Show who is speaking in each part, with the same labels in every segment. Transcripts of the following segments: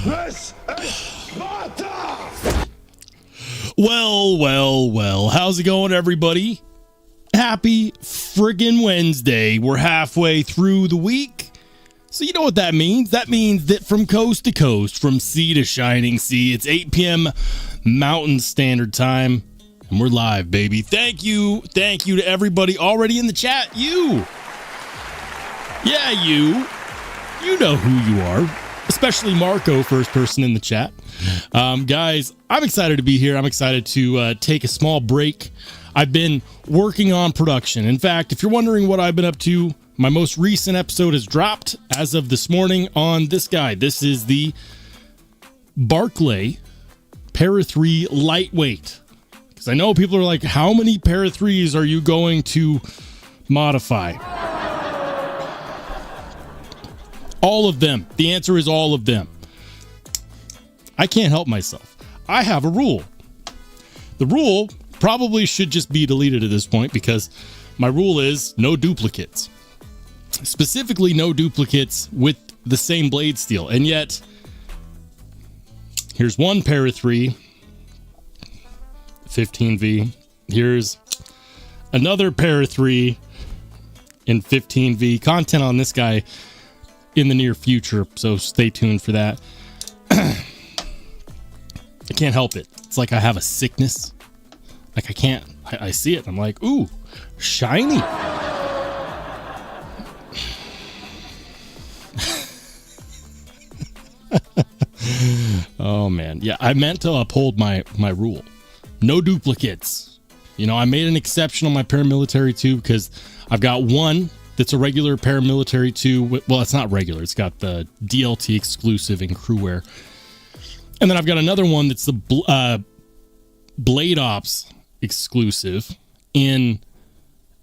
Speaker 1: This is Sparta!
Speaker 2: Well. How's it going, everybody? Happy friggin' Wednesday. We're halfway through the week. So you know what that means? That means that from coast to coast, from sea to shining sea, it's 8 p.m. Mountain Standard Time. And we're live, baby. Thank you to everybody already in the chat. You know who you are, especially Marco, first person in the chat. Guys, I'm excited to be here. I'm excited to take a small break. I've been working on production. In fact, if you're wondering what I've been up to, my most recent episode has dropped as of this morning on this guy. This is the Barclay Para 3 Lightweight. Because I know people are like, how many Para 3s are you going to modify? All of them. The answer is all of them. I can't help myself. I have a rule. The rule probably should just be deleted at this point because my rule is no duplicates. Specifically, no duplicates with the same blade steel. And yet, here's one Para 3 15V. Here's another Para 3 in 15V. Content on this guy in the near future, so stay tuned for that. I can't help it. It's like I have a sickness. Like I see it. I'm like, ooh, shiny. Oh man. Yeah, I meant to uphold my rule. No duplicates. You know, I made an exception on my paramilitary too because I've got one that's a regular paramilitary too. Well, it's not regular. It's got the DLT exclusive in crewwear. And then I've got another one that's the Blade Ops exclusive in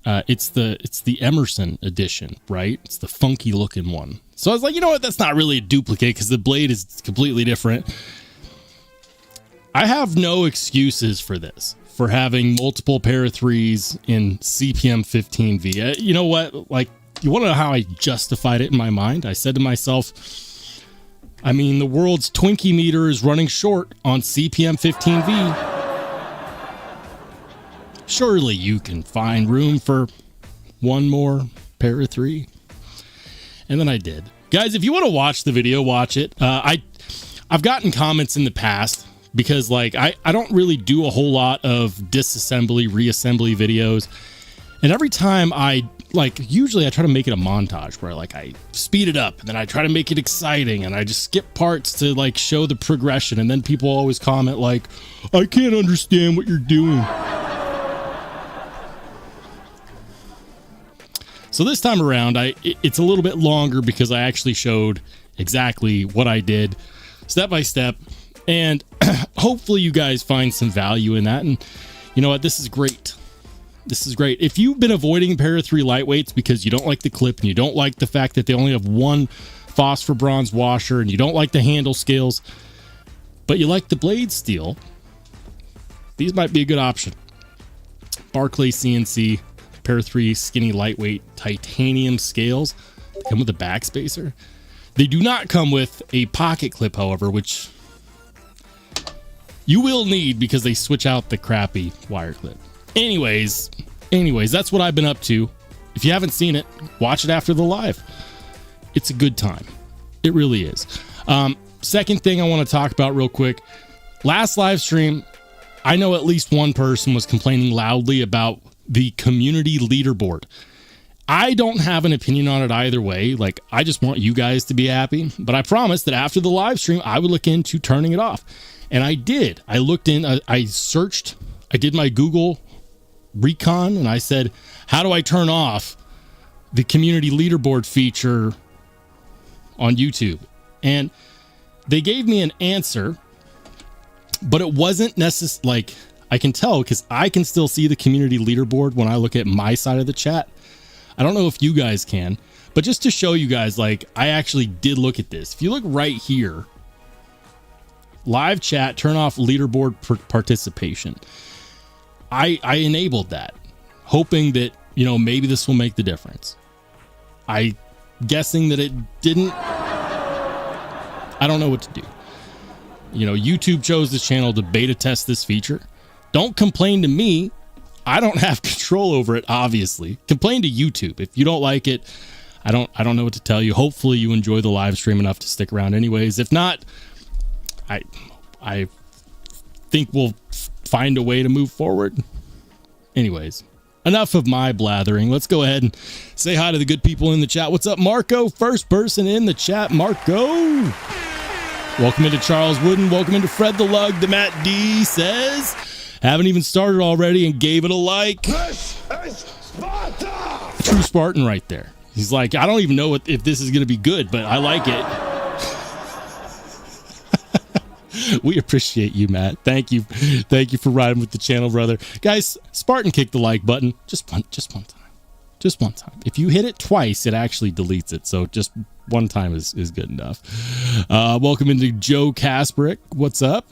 Speaker 2: it's the Emerson edition, right? It's the funky looking one. So I was like, you know what? That's not really a duplicate because the blade is completely different. I have no excuses for this, for having multiple Para 3s in CPM 15V. You know what? Like, you want to know how I justified it in my mind? I said to myself, I mean, the world's Twinkie meter is running short on CPM 15V. Surely you can find room for one more Para 3. And then I did. Guys, if you want to watch the video, watch it. I've gotten comments in the past because like I don't really do a whole lot of disassembly, reassembly videos. And every time usually I try to make it a montage where like I speed it up and then I try to make it exciting and I just skip parts to like show the progression. And then people always comment like, I can't understand what you're doing. So this time around, it's a little bit longer because I actually showed exactly what I did step by step. And hopefully you guys find some value in that. And you know what? This is great. This is great. If you've been avoiding Para 3 lightweights because you don't like the clip and you don't like the fact that they only have one phosphor bronze washer and you don't like the handle scales, but you like the blade steel, these might be a good option. Barclay CNC Para 3 skinny lightweight titanium scales. They come with a backspacer. They do not come with a pocket clip, however, which you will need because they switch out the crappy wire clip. Anyways, that's what I've been up to. If you haven't seen it, watch it after the live. It's a good time. It really is. Second thing I want to talk about real quick. Last live stream, I know at least one person was complaining loudly about the community leaderboard. I don't have an opinion on it either way. Like, I just want you guys to be happy. But I promised that after the live stream, I would look into turning it off. And I did. I looked in, I searched, I did my Google recon, and I said, how do I turn off the community leaderboard feature on YouTube? And they gave me an answer, but it wasn't necessarily like, I can tell because I can still see the community leaderboard when I look at my side of the chat. I don't know if you guys can, but just to show you guys, like, I actually did look at this. If you look right here, live chat, turn off leaderboard participation. I enabled that, hoping that, you know, maybe this will make the difference. I guessing that it didn't. I don't know what to do. You know, YouTube chose this channel to beta test this feature. Don't complain to me. I don't have control over it, obviously. Complain to YouTube. If you don't like it, I don't know what to tell you. Hopefully you enjoy the live stream enough to stick around anyways. If not, I think we'll find a way to move forward. Anyways, enough of my blathering. Let's go ahead and say hi to the good people in the chat. What's up, Marco? First person in the chat, Marco. Welcome into Charles Wooden. Welcome into Fred the Lug. The Matt D says, haven't even started already and gave it a like.
Speaker 1: This is Sparta!
Speaker 2: True Spartan right there. He's like, I don't even know if this is going to be good, but I like it. We appreciate you, Matt. Thank you. Thank you for riding with the channel, brother. Guys, Spartan kick the like button. Just one time. Just one time. If you hit it twice, it actually deletes it. So just one time is good enough. Welcome into Joe Kasperick. What's up?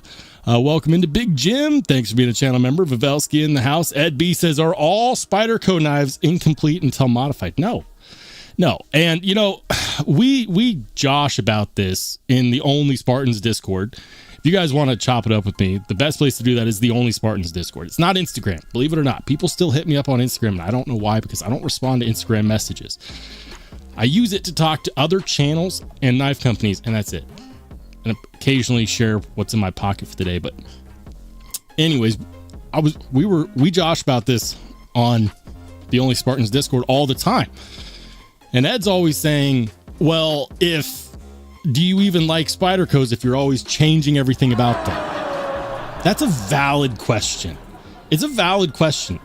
Speaker 2: Welcome into Big Jim. Thanks for being a channel member. Vavelski in the house. Ed B says, are all Spyderco knives incomplete until modified? No. And you know, we josh about this in the Only Spartans Discord. If you guys want to chop it up with me, the best place to do that is the Only Spartans Discord. It's not Instagram, believe it or not. People still hit me up on Instagram, and I don't know why, because I don't respond to Instagram messages. I use it to talk to other channels and knife companies, and that's it. And occasionally share what's in my pocket for the day. But anyways, we josh about this on the Only Spartans Discord all the time. And Ed's always saying, well, do you even like Spydercos if you're always changing everything about them? That's a valid question. It's a valid question.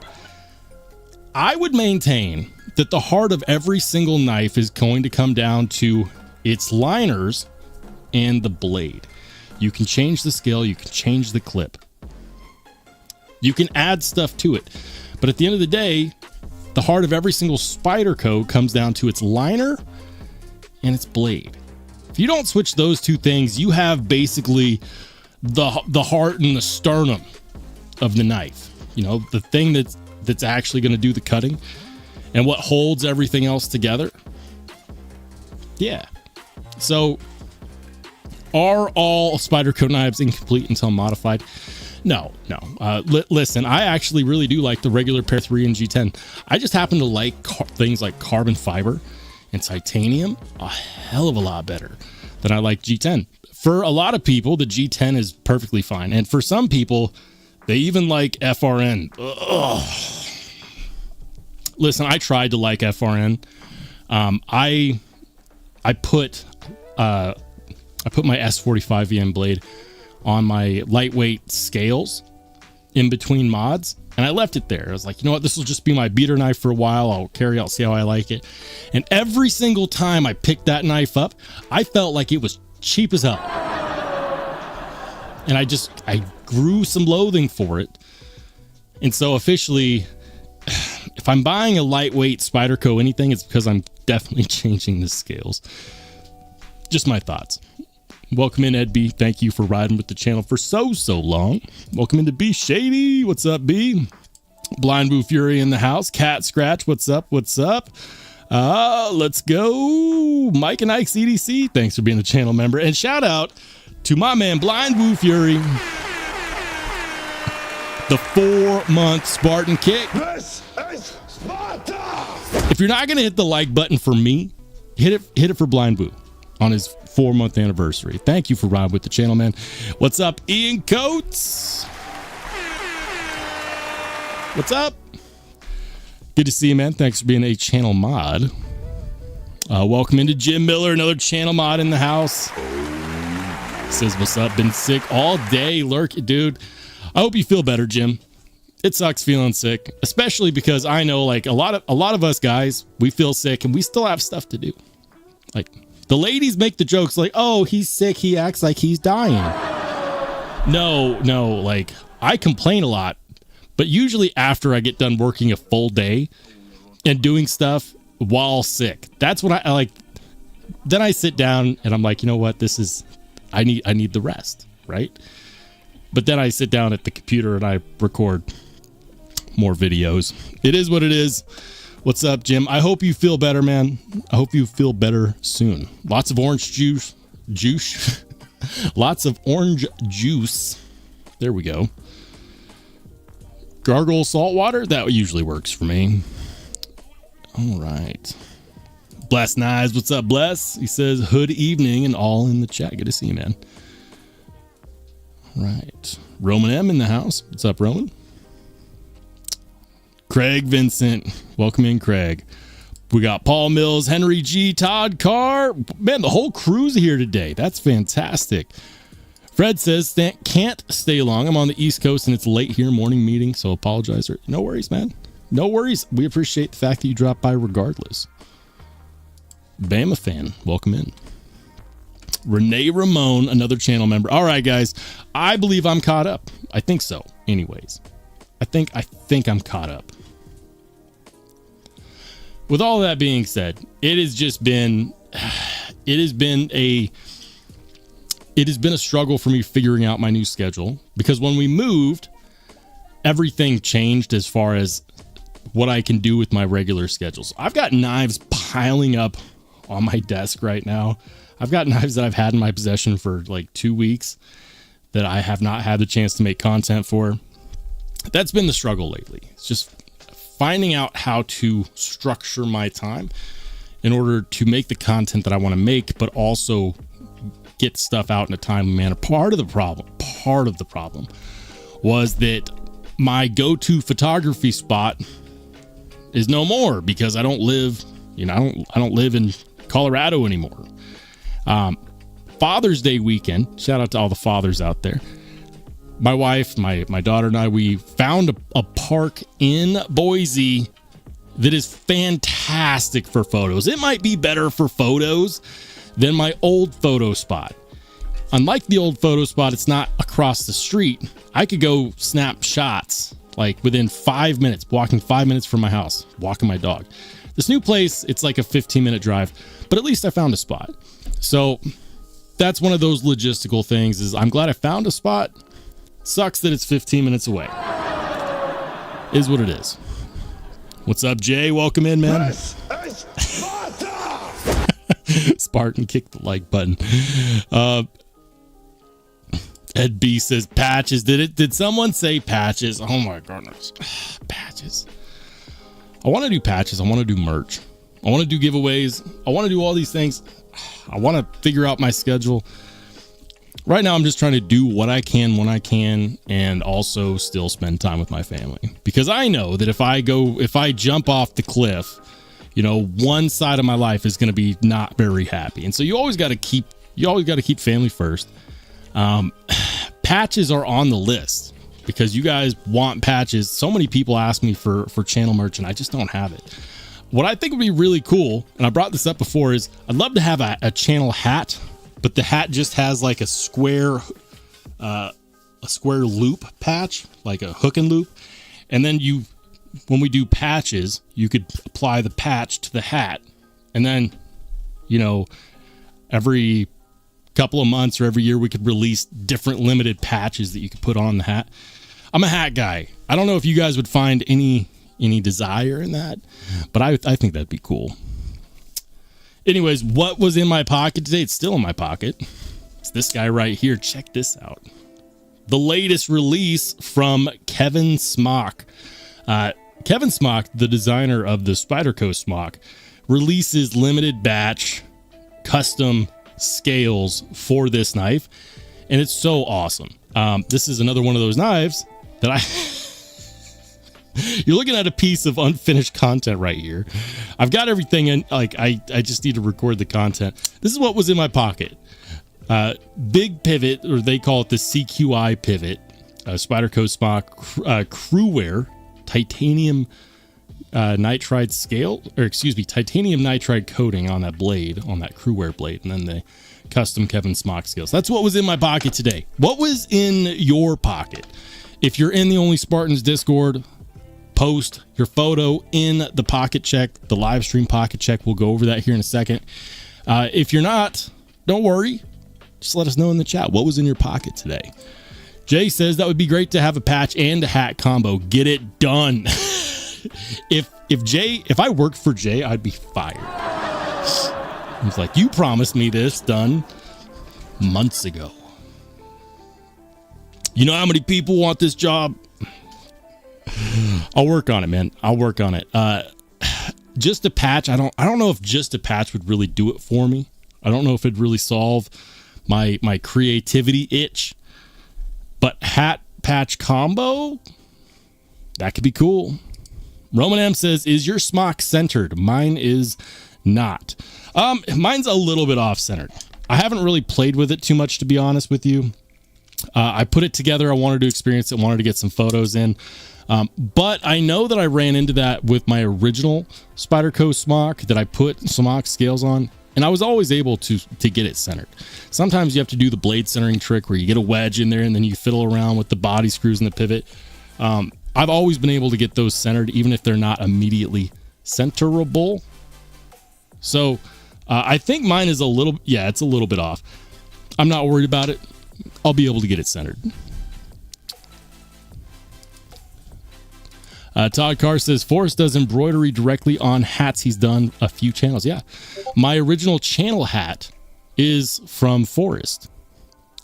Speaker 2: I would maintain that the heart of every single knife is going to come down to its liners and the blade. You can change the scale, you can change the clip. You can add stuff to it. But at the end of the day, the heart of every single Spyderco comes down to its liner and its blade. If you don't switch those two things, you have basically the heart and the sternum of the knife. You know, the thing that's actually going to do the cutting and what holds everything else together. Yeah. So are all Spyderco knives incomplete until modified? No. Listen, I actually really do like the regular Pair 3 and G10. I just happen to like things like carbon fiber and titanium a hell of a lot better than I like G10. For a lot of people, the G10 is perfectly fine. And for some people, they even like FRN. Ugh. Listen, I tried to like FRN. I put my S45 VM blade on my lightweight scales in between mods, and I left it there. I was like, you know what, this will just be my beater knife for a while. I'll see how I like it. And every single time I picked that knife up, I felt like it was cheap as hell. And I grew some loathing for it. And so officially, if I'm buying a lightweight Spyderco anything, it's because I'm definitely changing the scales. Just my thoughts. Welcome in, Ed B. Thank you for riding with the channel for so long. Welcome into B Shady. What's up, B? Blind Boo Fury in the house. Cat Scratch. What's up? Let's go. Mike and Ike's EDC. Thanks for being a channel member. And shout out to my man, Blind Boo Fury. The 4-month Spartan kick.
Speaker 1: This is Sparta!
Speaker 2: If you're not going to hit the like button for me, hit it for Blind Boo on his 4-month anniversary. Thank you for riding with the channel, man. What's up, Ian Coates? What's up? Good to see you, man. Thanks for being a channel mod. Welcome into Jim Miller, another channel mod in the house. Says, what's up? Been sick all day. Lurk, dude. I hope you feel better, Jim. It sucks feeling sick, especially because I know, like, a lot of us guys, we feel sick and we still have stuff to do. Like, the ladies make the jokes like, oh, he's sick, he acts like he's dying. No, like, I complain a lot, but usually after I get done working a full day and doing stuff while sick, that's when I like, then I sit down and I'm like, you know what, I need the rest, right? But then I sit down at the computer and I record more videos. It is what it is. What's up, Jim? I hope you feel better, man. I hope you feel better soon. Lots of orange juice. Lots of orange juice. There we go. Gargle salt water. That usually works for me. All right. Bless Knives. What's up, Bless? He says, hood evening and all in the chat. Good to see you, man. All right. Roman M in the house. What's up, Roman? Craig Vincent. Welcome in, Craig. We got Paul Mills, Henry G, Todd Carr. Man, the whole crew's here today. That's fantastic. Fred says, can't stay long. I'm on the East Coast and it's late here, morning meeting, so apologize. No worries, man. No worries. We appreciate the fact that you dropped by regardless. Bama fan, welcome in. Renee Ramon, another channel member. All right, guys. I believe I'm caught up. I think so. Anyways, I think I'm caught up. With all that being said, it has been a struggle for me figuring out my new schedule, because when we moved, everything changed as far as what I can do with my regular schedules. I've got knives piling up on my desk right now. I've got knives that I've had in my possession for like 2 weeks that I have not had the chance to make content for. That's been the struggle lately. It's just finding out how to structure my time in order to make the content that I want to make, but also get stuff out in a timely manner. Part of the problem was that my go-to photography spot is no more, because I don't live, I don't live in Colorado anymore. Father's Day weekend, shout out to all the fathers out there. My wife, my daughter and I, we found a park in Boise that is fantastic for photos. It might be better for photos than my old photo spot. Unlike the old photo spot, it's not across the street. I could go snap shots like within 5 minutes, walking 5 minutes from my house, walking my dog. This new place, it's like a 15-minute drive, but at least I found a spot. So that's one of those logistical things, is I'm glad I found a spot. Sucks that it's 15 minutes away. Is what it is. What's up, Jay? Welcome in, man. Spartan, kick the like button. Ed B says patches. Did someone say patches? Oh my goodness. Patches. I want to do patches. I want to do merch. I want to do giveaways. I want to do all these things. I want to figure out my schedule. Right now, I'm just trying to do what I can when I can, and also still spend time with my family. Because I know that if I jump off the cliff, one side of my life is going to be not very happy. And so you always got to keep family first. Patches are on the list because you guys want patches. So many people ask me for channel merch, and I just don't have it. What I think would be really cool, and I brought this up before, is I'd love to have a channel hat, but the hat just has like a square loop patch, like a hook and loop. And then when we do patches, you could apply the patch to the hat. And then, every couple of months or every year, we could release different limited patches that you could put on the hat. I'm a hat guy. I don't know if you guys would find any desire in that, but I think that'd be cool. Anyways, what was in my pocket today? It's still in my pocket. It's this guy right here. Check this out. The latest release from Kevin Smock. Kevin Smock, the designer of the Spyderco Smock, releases limited batch custom scales for this knife, and it's so awesome. This is another one of those knives that you're looking at a piece of unfinished content right here. I've got everything in, I just need to record the content. This is what was in my pocket. Big pivot, or they call it the CQI pivot, Spyderco Smock Crewwear titanium nitride scale, titanium nitride coating on that blade, on that Crewwear blade, and then the custom Kevin Smock scales. That's what was in my pocket today. What was in your pocket? If you're in the Only Spartans Discord, post your photo in the pocket check, the live stream pocket check. We'll go over that here in a second. If you're not, don't worry. Just let us know in the chat what was in your pocket today. Jay says that would be great to have a patch and a hat combo. Get it done. If I worked for Jay, I'd be fired. He's like, you promised me this, done. months ago. You know how many people want this job? I'll work on it, man. I'll work on it. Just a patch. I don't know if just a patch would really do it for me. I don't know if it'd really solve my creativity itch. But hat patch combo, that could be cool. Roman M says, is your smock centered? Mine is not. Mine's a little bit off centered. I haven't really played with it too much, to be honest with you. I put it together. I wanted to experience it, wanted to get some photos in. But I know that I ran into that with my original Spyderco smock that I put smock scales on, and I was always able to get it centered. Sometimes you have to do the blade centering trick where you get a wedge in there and then you fiddle around with the body screws and the pivot. I've always been able to get those centered, even if they're not immediately centerable. So I think mine is it's a little bit off. I'm not worried about it. I'll be able to get it centered. Todd Carr says, Forrest does embroidery directly on hats. He's done a few channels. Yeah. My original channel hat is from Forrest.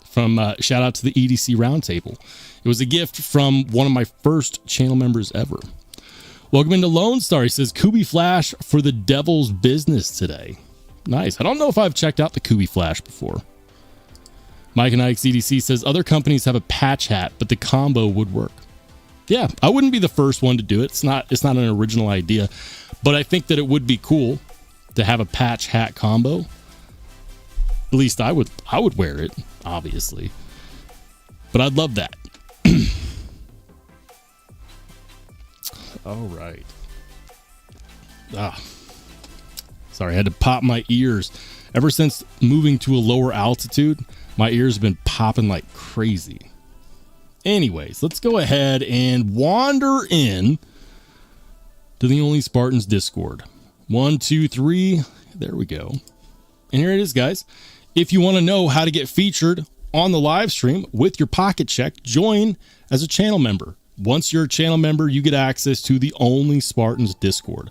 Speaker 2: From shout out to the EDC Roundtable. It was a gift from one of my first channel members ever. Welcome into Lone Star. He says, Kubi Flash for the devil's business today. Nice. I don't know if I've checked out the Kubi Flash before. Mike and Ike's EDC says, other companies have a patch hat, but the combo would work. Yeah, I wouldn't be the first one to do it. It's not an original idea, but I think that it would be cool to have a patch hat combo. At least I would wear it, obviously. But I'd love that. All right. Sorry, I had to pop my ears. Ever since moving to a lower altitude, my ears have been popping like crazy. Anyways, let's go ahead and wander in to the Only Spartans Discord. 1, 2, 3. There we go. And here it is, guys. If you want to know how to get featured on the live stream with your pocket check, join as a channel member. Once you're a channel member, you get access to the Only Spartans Discord.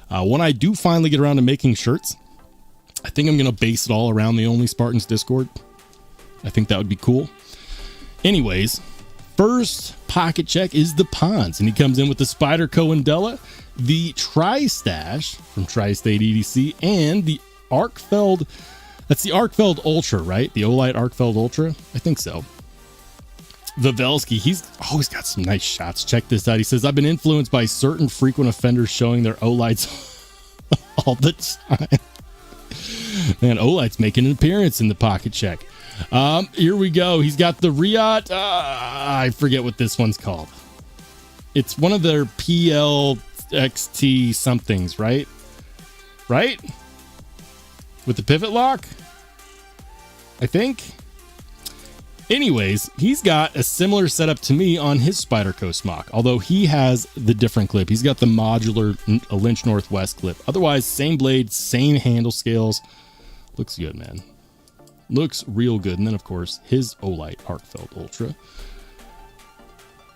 Speaker 2: When I do finally get around to making shirts, I think I'm going to base it all around the Only Spartans Discord. I think that would be cool. Anyways, first pocket check is the Pons, and he comes in with the Spyderco Indella, the Tri-Stash from Tri-State EDC, and the Arkfeld. That's the Arkfeld Ultra, right? The Olight Arkfeld Ultra? I think so. Vavelski, he's always got some nice shots. Check this out. He says, I've been influenced by certain frequent offenders showing their Olights all the time. Man, Olight's making an appearance in the pocket check. Here we go. He's got the Riot. I forget what this one's called. It's one of their PLXT somethings, right? Right? With the pivot lock? I think. Anyways, he's got a similar setup to me on his Spyderco smock, although he has the different clip. He's got the modular Lynch Northwest clip. Otherwise, same blade, same handle scales. Looks good, man. Looks real good. And then, of course, his Olight Arkfeld Ultra.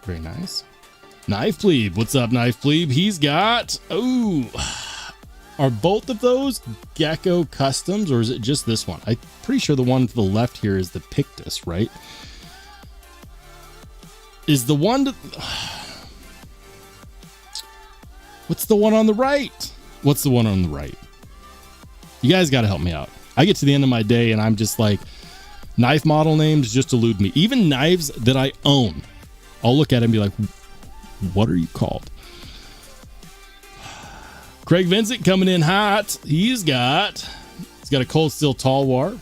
Speaker 2: Very nice. Knife Plebe. What's up, Knife Plebe? He's got... Oh, are both of those Gecko Customs, or is it just this one? I'm pretty sure the one to the left here is the Pictus, right? Is the one to... What's the one on the right? What's the one on the right? You guys got to help me out. I get to the end of my day and I'm just like, knife model names just elude me. Even knives that I own, I'll look at it and be like, what are you called? Craig Vincent coming in hot. He's got a Cold Steel Talwar,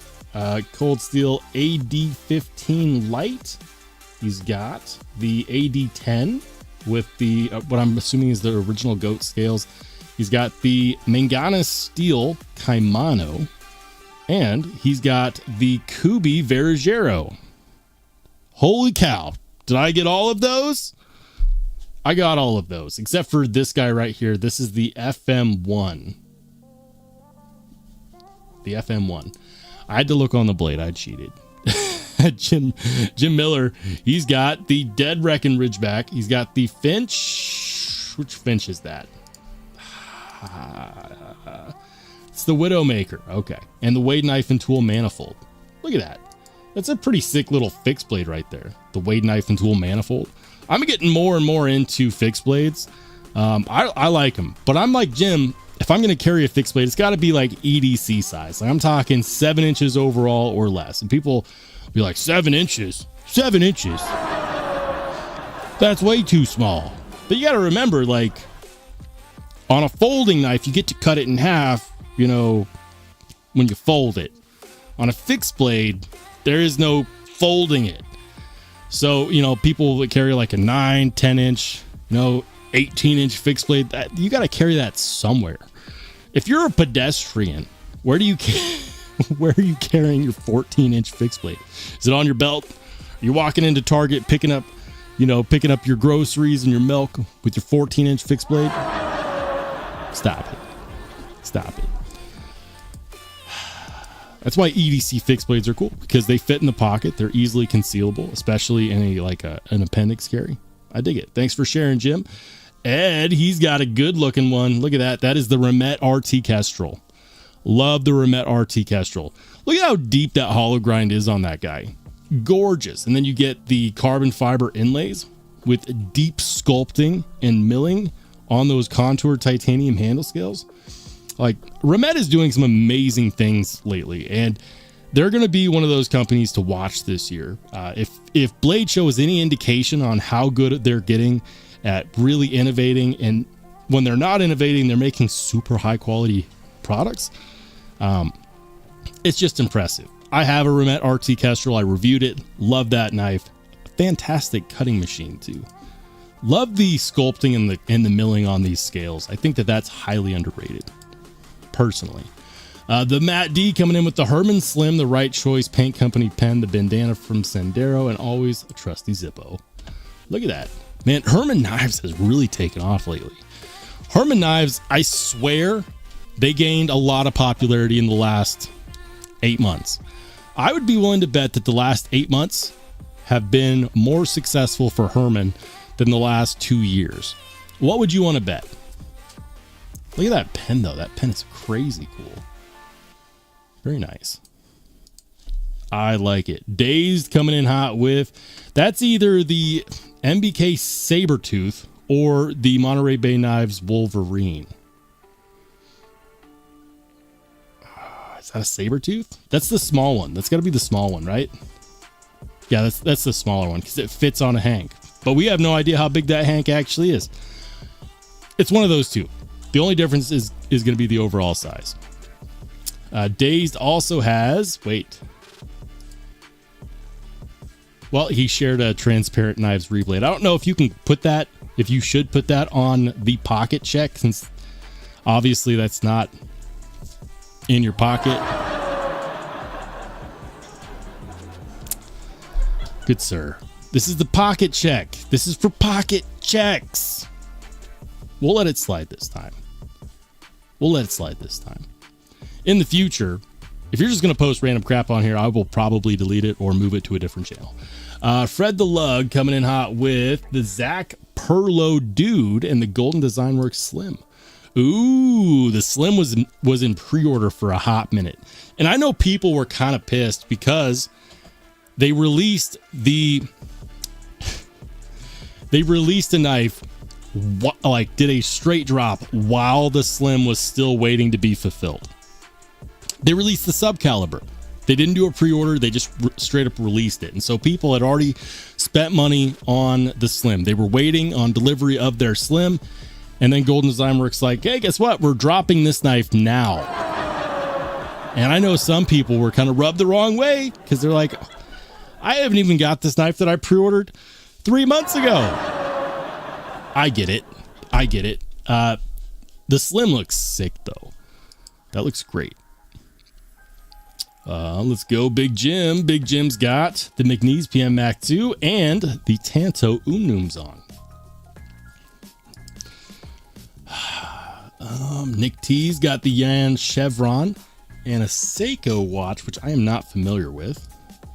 Speaker 2: Cold Steel AD15 Light. He's got the AD10 with the what I'm assuming is the original goat scales. He's got the Manganese Steel Kaimano, and he's got the Kubi Verigero. Holy cow. Did I get all of those? I got all of those, except for this guy right here. This is the FM1. The FM1. I had to look on the blade. I cheated. Jim Miller, he's got the Dead Reckon Ridgeback. He's got the Finch. Which Finch is that? It's the Widowmaker. Okay. And the Wade Knife and Tool Manifold. Look at that. That's a pretty sick little fixed blade right there. The Wade knife and tool manifold. I'm getting more and more into fixed blades. I like them, but I'm like Jim. If I'm going to carry a fixed blade, it's got to be like EDC size. Like I'm talking 7 inches overall or less. And people be like, 7 inches, 7 inches. That's way too small. But you got to remember, like on a folding knife, you get to cut it in half, you know, when you fold it. On a fixed blade, there is no folding it. So, you know, people that carry like a 9, 10 inch, 18 inch fixed blade, that you got to carry that somewhere. If you're a pedestrian, where are you carrying your 14 inch fixed blade? Is it on your belt? You're walking into Target, picking up your groceries and your milk with your 14 inch fixed blade? Stop it. That's why EDC fixed blades are cool, because they fit in the pocket. They're easily concealable, especially in an appendix carry. I dig it. Thanks for sharing, Jim. Ed, he's got a good looking one. Look at that. That is the Remet RT Kestrel. Love the Remet RT Kestrel. Look at how deep that hollow grind is on that guy. Gorgeous. And then you get the carbon fiber inlays with deep sculpting and milling on those contoured titanium handle scales. Like, Remet is doing some amazing things lately, and they're going to be one of those companies to watch this year. If Blade Show is any indication on how good they're getting at really innovating, and when they're not innovating, they're making super high quality products, it's just impressive. I have a Remet RT Kestrel. I reviewed it. Love that knife. Fantastic cutting machine too. Love the sculpting and the milling on these scales. I think that's highly underrated, personally. The Matt D coming in with the Herman Slim, the Right Choice Paint Company pen, the bandana from Sendero, and always a trusty Zippo. Look at that. Man, Herman Knives has really taken off lately. Herman Knives, I swear, they gained a lot of popularity in the last 8 months. I would be willing to bet that the last 8 months have been more successful for Herman than the last 2 years. What would you want to bet? Look at that pen, though. That pen is crazy cool. Very nice. I like it. Dazed coming in hot with, that's either the MBK Sabertooth or the Monterey Bay Knives Wolverine. Is that a Sabertooth? That's the small one. That's got to be the small one, right? Yeah, that's the smaller one because it fits on a Hank. But we have no idea how big that Hank actually is. It's one of those two. The only difference is going to be the overall size. Dazed also has, well, he shared a transparent knives reblade. I don't know if you can put that, if you should put that on the pocket check, since obviously that's not in your pocket. Good sir. This is the pocket check. This is for pocket checks. We'll let it slide this time. In the future, if you're just going to post random crap on here, I will probably delete it or move it to a different channel. Fred the Lug coming in hot with the Zach Perlo Dude and the Golden Design Works Slim. Ooh, the Slim was in pre-order for a hot minute. And I know people were kind of pissed because they released a knife, like did a straight drop while the Slim was still waiting to be fulfilled. They released the Subcaliber. They didn't do a pre-order. They just straight up released it. And so people had already spent money on the Slim. They were waiting on delivery of their Slim. And then Golden Design Works like, hey, guess what? We're dropping this knife now. And I know some people were kind of rubbed the wrong way because they're like, I haven't even got this knife that I pre-ordered 3 months ago. I get it. The Slim looks sick, though. That looks great. Let's go Big Jim. Big Jim's got the McNeese PM Mac 2 and the Tanto Umnums on. Nick T's got the Yan Chevron and a Seiko watch, which I am not familiar with.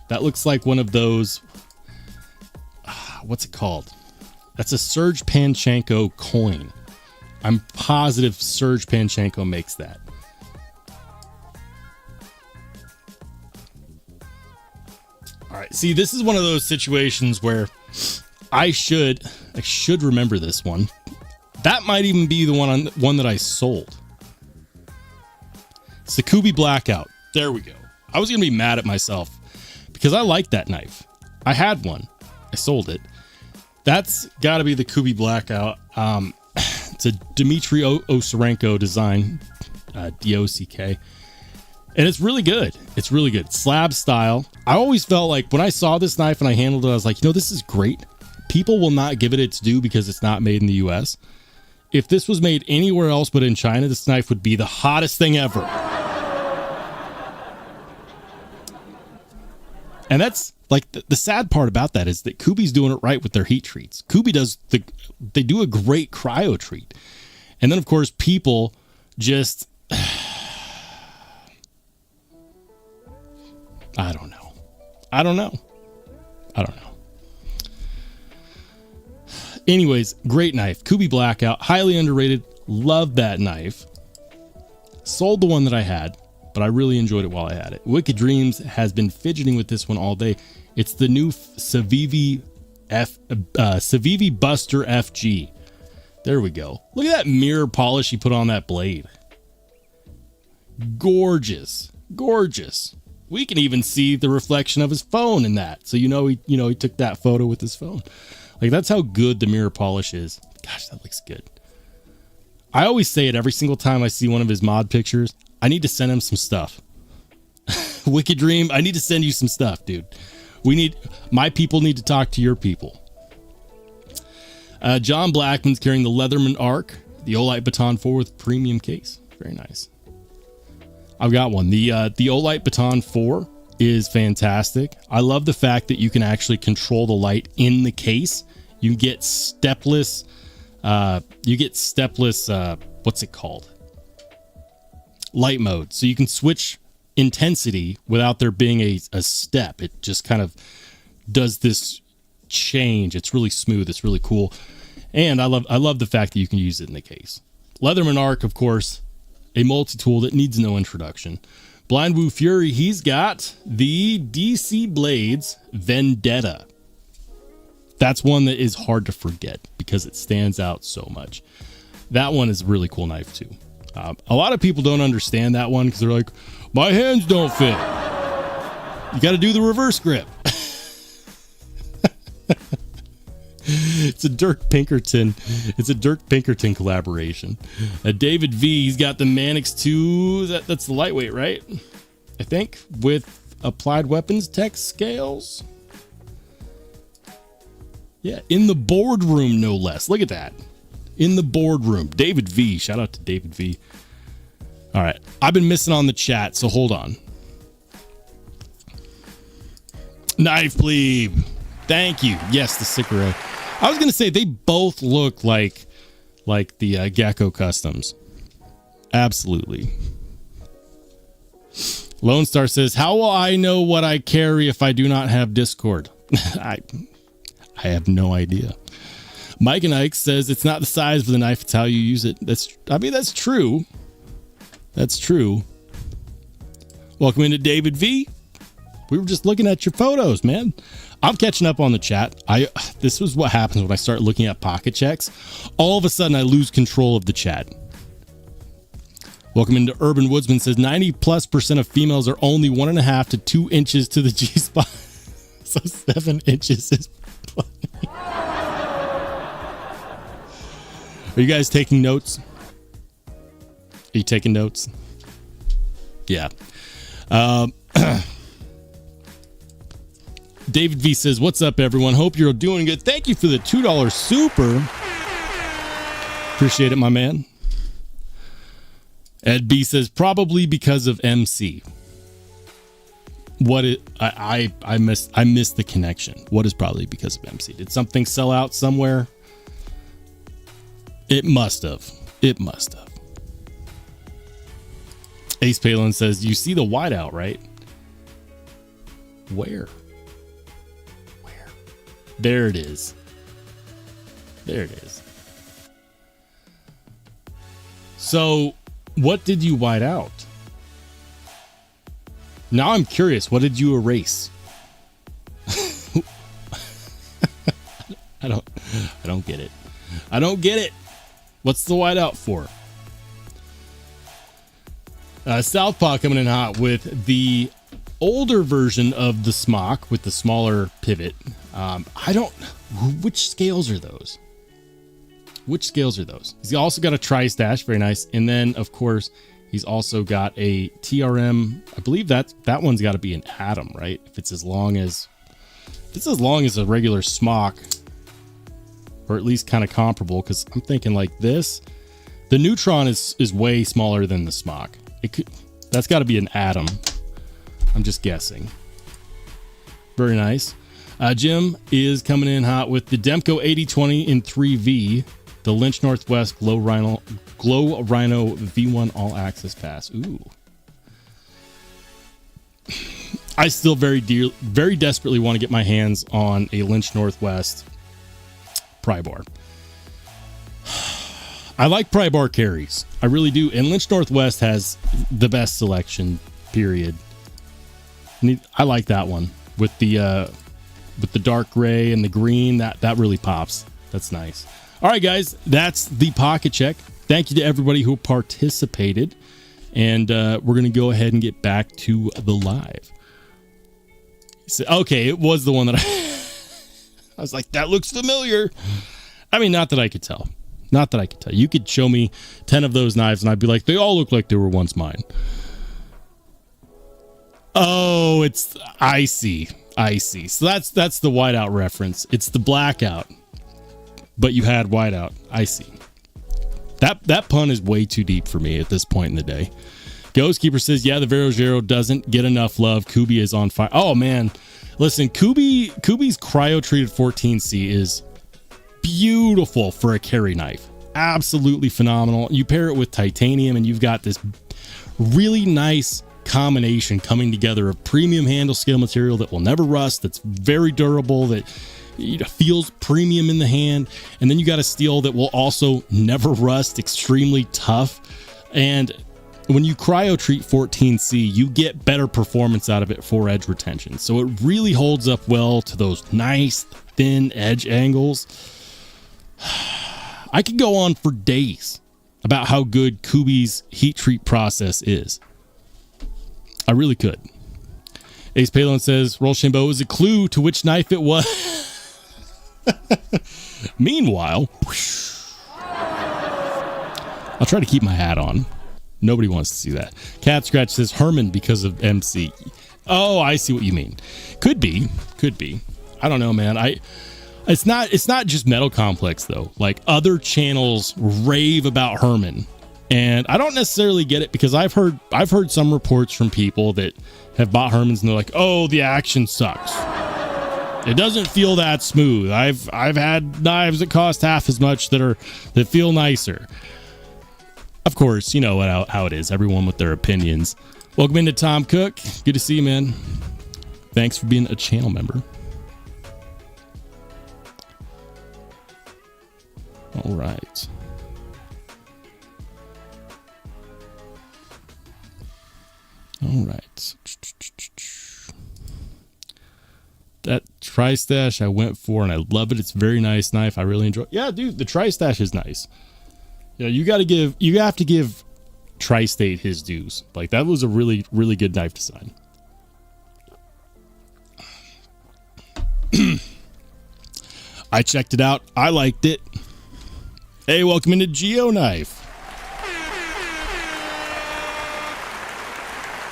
Speaker 2: That looks like one of those, what's it called? That's a Serge Panchenko coin. I'm positive Serge Panchenko makes that. All right. See, this is one of those situations where I should remember this one. That might even be the one that I sold. It's the Kubi Blackout. There we go. I was going to be mad at myself because I like that knife. I had one. I sold it. That's got to be the Kubi Blackout. It's a Dmitry Osarenko design, DOCK. And it's really good. It's really good. Slab style. I always felt like when I saw this knife and I handled it, I was like, this is great. People will not give it its due because it's not made in the US. If this was made anywhere else but in China, this knife would be the hottest thing ever. And that's like the sad part about that is that Kubi's doing it right with their heat treats. Kubi they do a great cryo treat. And then of course people just I don't know. Anyways, great knife. Kubi Blackout, highly underrated. Love that knife. Sold the one that I had, but I really enjoyed it while I had it. Wicked Dreams has been fidgeting with this one all day. It's the new civivi Buster FG. There we go. Look at that mirror polish he put on that blade. Gorgeous. Gorgeous. We can even see the reflection of his phone in that. So he took that photo with his phone. Like, that's how good the mirror polish is. Gosh, that looks good. I always say it every single time I see one of his mod pictures. I need to send him some stuff. Wicked Dream, I need to send you some stuff, dude. My people need to talk to your people. John Blackman's carrying the Leatherman Arc, the Olight Baton 4 with premium case. Very nice. I've got one. The Olight Baton 4 is fantastic. I love the fact that you can actually control the light in the case. You get stepless. What's it called? Light mode. So you can switch intensity without there being a step. It just kind of does this change. It's really smooth. It's really cool. And I love the fact that you can use it in the case. Leatherman Arc, of course, a multi-tool that needs no introduction. Blind Woo Fury, he's got the DC Blades Vendetta. That's one that is hard to forget because it stands out so much. That one is a really cool knife too. A lot of people don't understand that one because they're like, my hands don't fit. You got to do the reverse grip. It's a Dirk Pinkerton collaboration. David V, he's got the Manix 2. That's the lightweight, right? I think with applied weapons tech scales. Yeah, in the boardroom, no less. Look at that. In the boardroom. David V. Shout out to David V. All right. I've been missing on the chat, so hold on. Knife Plebe. Thank you. Yes, the Sycaro. I was going to say they both look like the Gecko Customs. Absolutely. Lone Star says, how will I know what I carry if I do not have Discord? I have no idea. Mike and Ike says it's not the size of the knife, it's how you use it. That's true. That's true. Welcome into David V. We were just looking at your photos, man. I'm catching up on the chat. This was what happens when I start looking at pocket checks. All of a sudden, I lose control of the chat. Welcome into Urban Woodsman says 90+% of females are only 1.5 to 2 inches to the G spot. So 7 inches is plenty. Are you guys taking notes? Are you taking notes? Yeah. David V says, what's up, everyone? Hope you're doing good. Thank you for the $2 super. Appreciate it, my man. Ed B says, probably because of MC. I missed the connection. What is probably because of MC? Did something sell out somewhere? It must have. Ace Palin says, you see the whiteout, right? Where? There it is. So, what did you white out? Now I'm curious. What did you erase? get it. I don't get it. What's the whiteout for? Southpaw coming in hot with the older version of the smock with the smaller pivot. I don't... Which scales are those? Which scales are those? He's also got a tri-stash. Very nice. And then, of course, he's also got a TRM. I believe that one's got to be an atom, right? If it's as long as... If it's as long as a regular smock, or at least kind of comparable, because I'm thinking like this. The Neutron is way smaller than the smock. That's got to be an atom. I'm just guessing. Very nice. Jim is coming in hot with the Demko 8020 in 3V, the Lynch Northwest Glow Rhino V1 All Access Pass. Ooh. I still very desperately want to get my hands on a Lynch Northwest pry bar. I like pry bar carries. I really do. And Lynch Northwest has the best selection, period. I like that one with the dark gray and the green. That really pops. That's nice. All right, guys, that's the pocket check. Thank you to everybody who participated. And we're going to go ahead and get back to the live. So, okay, it was the one that I was like, that looks familiar. I mean, not that I could tell. Not that I could tell. You could show me 10 of those knives and I'd be like, they all look like they were once mine. Oh, I see. So that's the whiteout reference. It's the blackout, but you had whiteout. I see. That pun is way too deep for me at this point in the day. Ghostkeeper says, yeah, the Vero Zero doesn't get enough love. Kubi is on fire. Oh man. Listen, Kubi's cryo-treated 14C is beautiful for a carry knife. Absolutely phenomenal. You pair it with titanium and you've got this really nice combination coming together of premium handle scale material that will never rust, that's very durable, that feels premium in the hand, and then you got a steel that will also never rust, extremely tough. And when you cryo treat 14C, you get better performance out of it for edge retention. So it really holds up well to those nice thin edge angles. I could go on for days about how good Kubi's heat treat process is. I really could. Ace Palon says, Rollshambo is a clue to which knife it was. Meanwhile, I'll try to keep my hat on. Nobody wants to see that. Cat Scratch says Herman because of MC. Oh, I see what you mean. Could be. I don't know, man. It's not just Metal Complex though. Like other channels rave about Herman. And I don't necessarily get it because I've heard some reports from people that have bought Hermans and they're like, oh, the action sucks. It doesn't feel that smooth. I've had knives that cost half as much that feel nicer. Of course, you know how it is. Everyone with their opinions. Welcome into Tom Cook. Good to see you, man. Thanks for being a channel member. All right. That tri-stash I went for and I love it. It's a very nice knife. I really enjoy it. Yeah, dude, the tri-stash is nice. You know, you have to give Tri-State his dues. Like that was a really, really good knife design. I checked it out. I liked it. Hey, welcome into GeoKnife.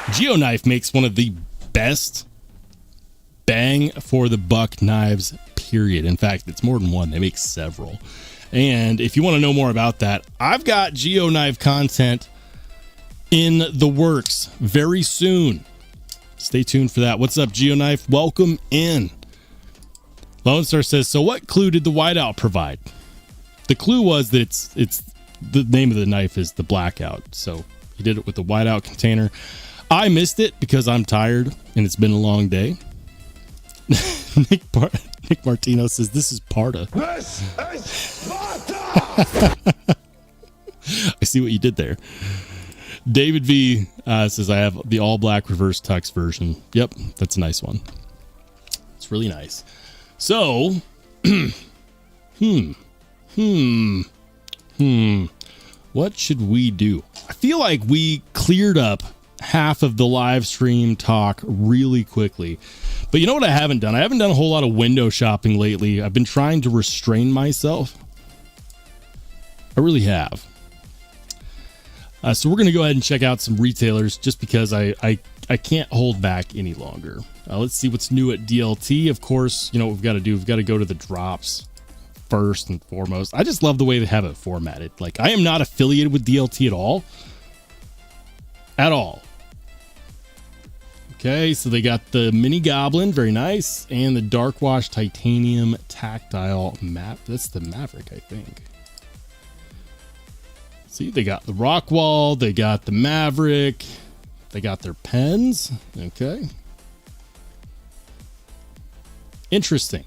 Speaker 2: GeoKnife makes one of the best bang for the buck knives, period. In fact, it's more than one. They make several. And if you want to know more about that, I've got GeoKnife content in the works very soon. Stay tuned for that. What's up, GeoKnife? Welcome in. Lone Star says, so what clue did the whiteout provide? The clue was that it's the name of the knife is the blackout. So he did it with the whiteout container. I missed it because I'm tired and it's been a long day. Nick Martino says this is Parta.
Speaker 1: This is Sparta!
Speaker 2: I see what you did there. David V says I have the all black reverse tux version. Yep, that's a nice one. It's really nice. So, What should we do? I feel like we cleared up half of the live stream talk really quickly. But you know what I haven't done? I haven't done a whole lot of window shopping lately. I've been trying to restrain myself. I really have. So we're going to go ahead and check out some retailers just because I can't hold back any longer. Let's see what's new at DLT. Of course, you know what we've got to do. We've got to go to the drops first and foremost. I just love the way they have it formatted. Like, I am not affiliated with DLT at all. At all. Okay, so they got the mini goblin, very nice, and the dark wash titanium tactile map. That's the Maverick, I think. See, they got the Rockwall, they got the Maverick, they got their pens. Okay. Interesting.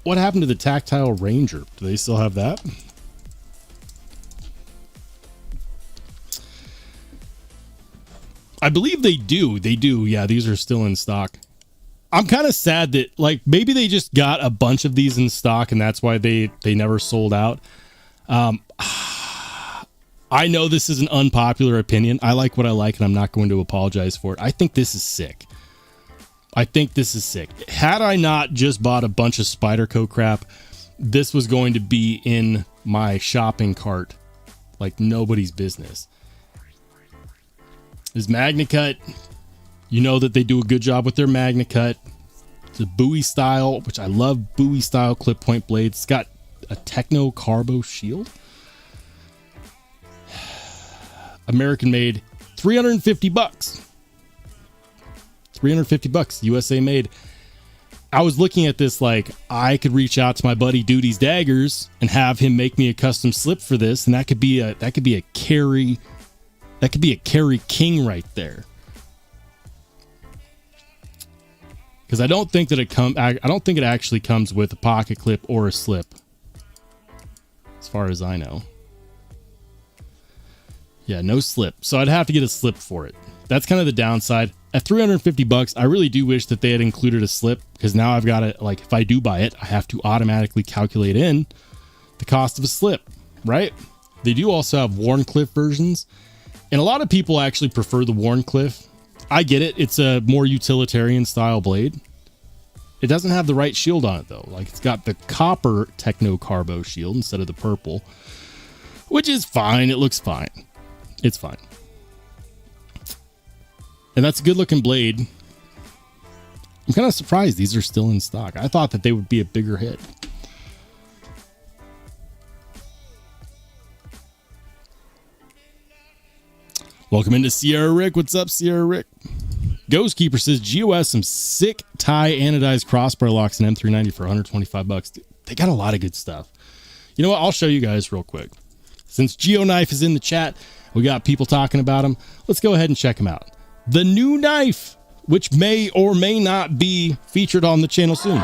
Speaker 2: What happened to the tactile Ranger? Do they still have that? I believe they do. They do. Yeah, these are still in stock. I'm kind of sad that, like, maybe they just got a bunch of these in stock and that's why they never sold out. I know this is an unpopular opinion. I like what I like and I'm not going to apologize for it. I think this is sick. I think this is sick. Had I not just bought a bunch of Spyderco crap, this was going to be in my shopping cart like nobody's business. This MagnaCut, you know that they do a good job with their MagnaCut. It's a Bowie style, which I love Bowie style clip point blades. It's got a Techno Carbo shield. American made, $350. $350, USA made. I was looking at this like I could reach out to my buddy Duty's Daggers and have him make me a custom slip for this, and that could be a carry. That could be a carry king right there. Because I don't think that I don't think it actually comes with a pocket clip or a slip, as far as I know. Yeah, no slip. So I'd have to get a slip for it. That's kind of the downside. At $350, I really do wish that they had included a slip, because now I've got to, like, if I do buy it, I have to automatically calculate in the cost of a slip, right? They do also have Wharncliffe versions, and a lot of people actually prefer the Wharncliffe. I get it. It's a more utilitarian style blade. It doesn't have the right shield on it, though. Like, it's got the copper Techno Carbo shield instead of the purple, which is fine. It looks fine. It's fine. And that's a good looking blade. I'm kind of surprised these are still in stock. I thought that they would be a bigger hit. Welcome into Sierra Rick. What's up, Sierra Rick? Ghostkeeper says GOS some sick tie anodized crossbar locks and M390 for $125. Dude, they got a lot of good stuff. You know what? I'll show you guys real quick. Since GeoKnife is in the chat, we got people talking about them. Let's go ahead and check them out. The new knife, which may or may not be featured on the channel soon.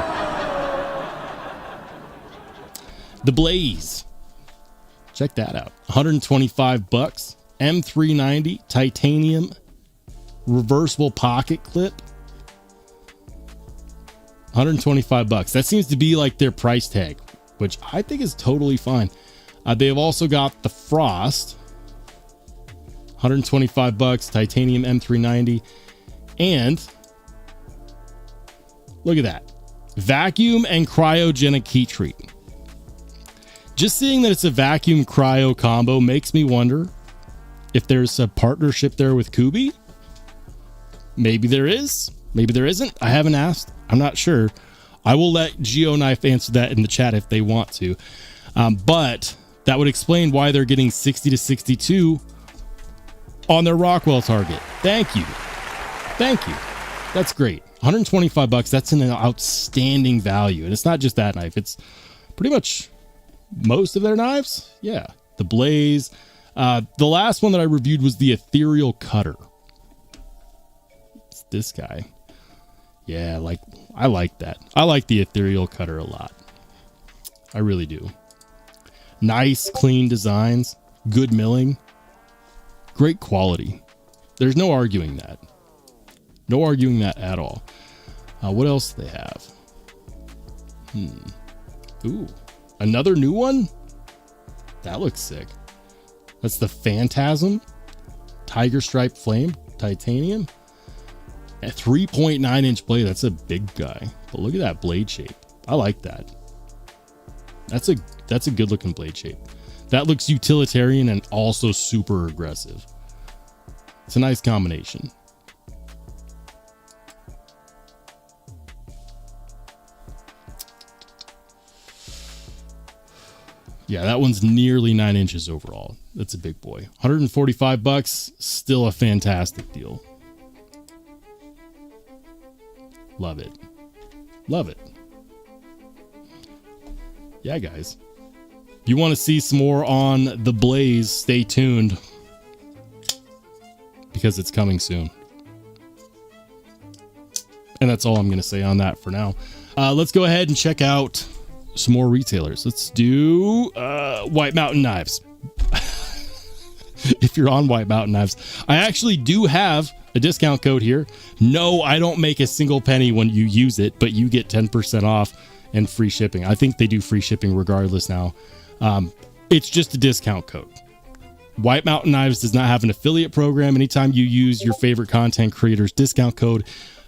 Speaker 2: The Blaze. Check that out. $125. M390 titanium reversible pocket clip. $125. That seems to be like their price tag, which I think is totally fine. They have also got the Frost. $125, titanium M390, and look at that, vacuum and cryogenic heat treat. Just seeing that it's a vacuum cryo combo makes me wonder if there's a partnership there with Kubi. Maybe there is, maybe there isn't. I haven't asked. I'm not sure. I will let GeoKnife answer that in the chat if they want to. But that would explain why they're getting 60 to 62 on their Rockwell target. Thank you. Thank you. That's great. $125. That's an outstanding value. And it's not just that knife. It's pretty much most of their knives. Yeah. The Blaze. The last one that I reviewed was the Ethereal Cutter. It's this guy. Yeah, I like that. I like the Ethereal Cutter a lot. I really do. Nice, clean designs. Good milling. Great quality. There's no arguing that. No arguing that at all. What else do they have? Ooh. Another new one? That looks sick. That's the Phantasm Tiger Stripe Flame Titanium. A 3.9 inch blade. That's a big guy. But look at that blade shape. I like that. That's a good looking blade shape. That looks utilitarian and also super aggressive. It's a nice combination. Yeah, that one's nearly 9 inches overall. That's a big boy. $145, still a fantastic deal. Love it. Love it. Yeah, guys. If you want to see some more on the Blaze, stay tuned, because it's coming soon. And that's all I'm going to say on that for now. Let's go ahead and check out some more retailers. Let's do White Mountain Knives. If you're on White Mountain Knives, I actually do have a discount code here. No, I don't make a single penny when you use it, but you get 10% off and free shipping. I think they do free shipping regardless now. It's just a discount code. White Mountain Knives does not have an affiliate program. Anytime you use your favorite content creator's discount code,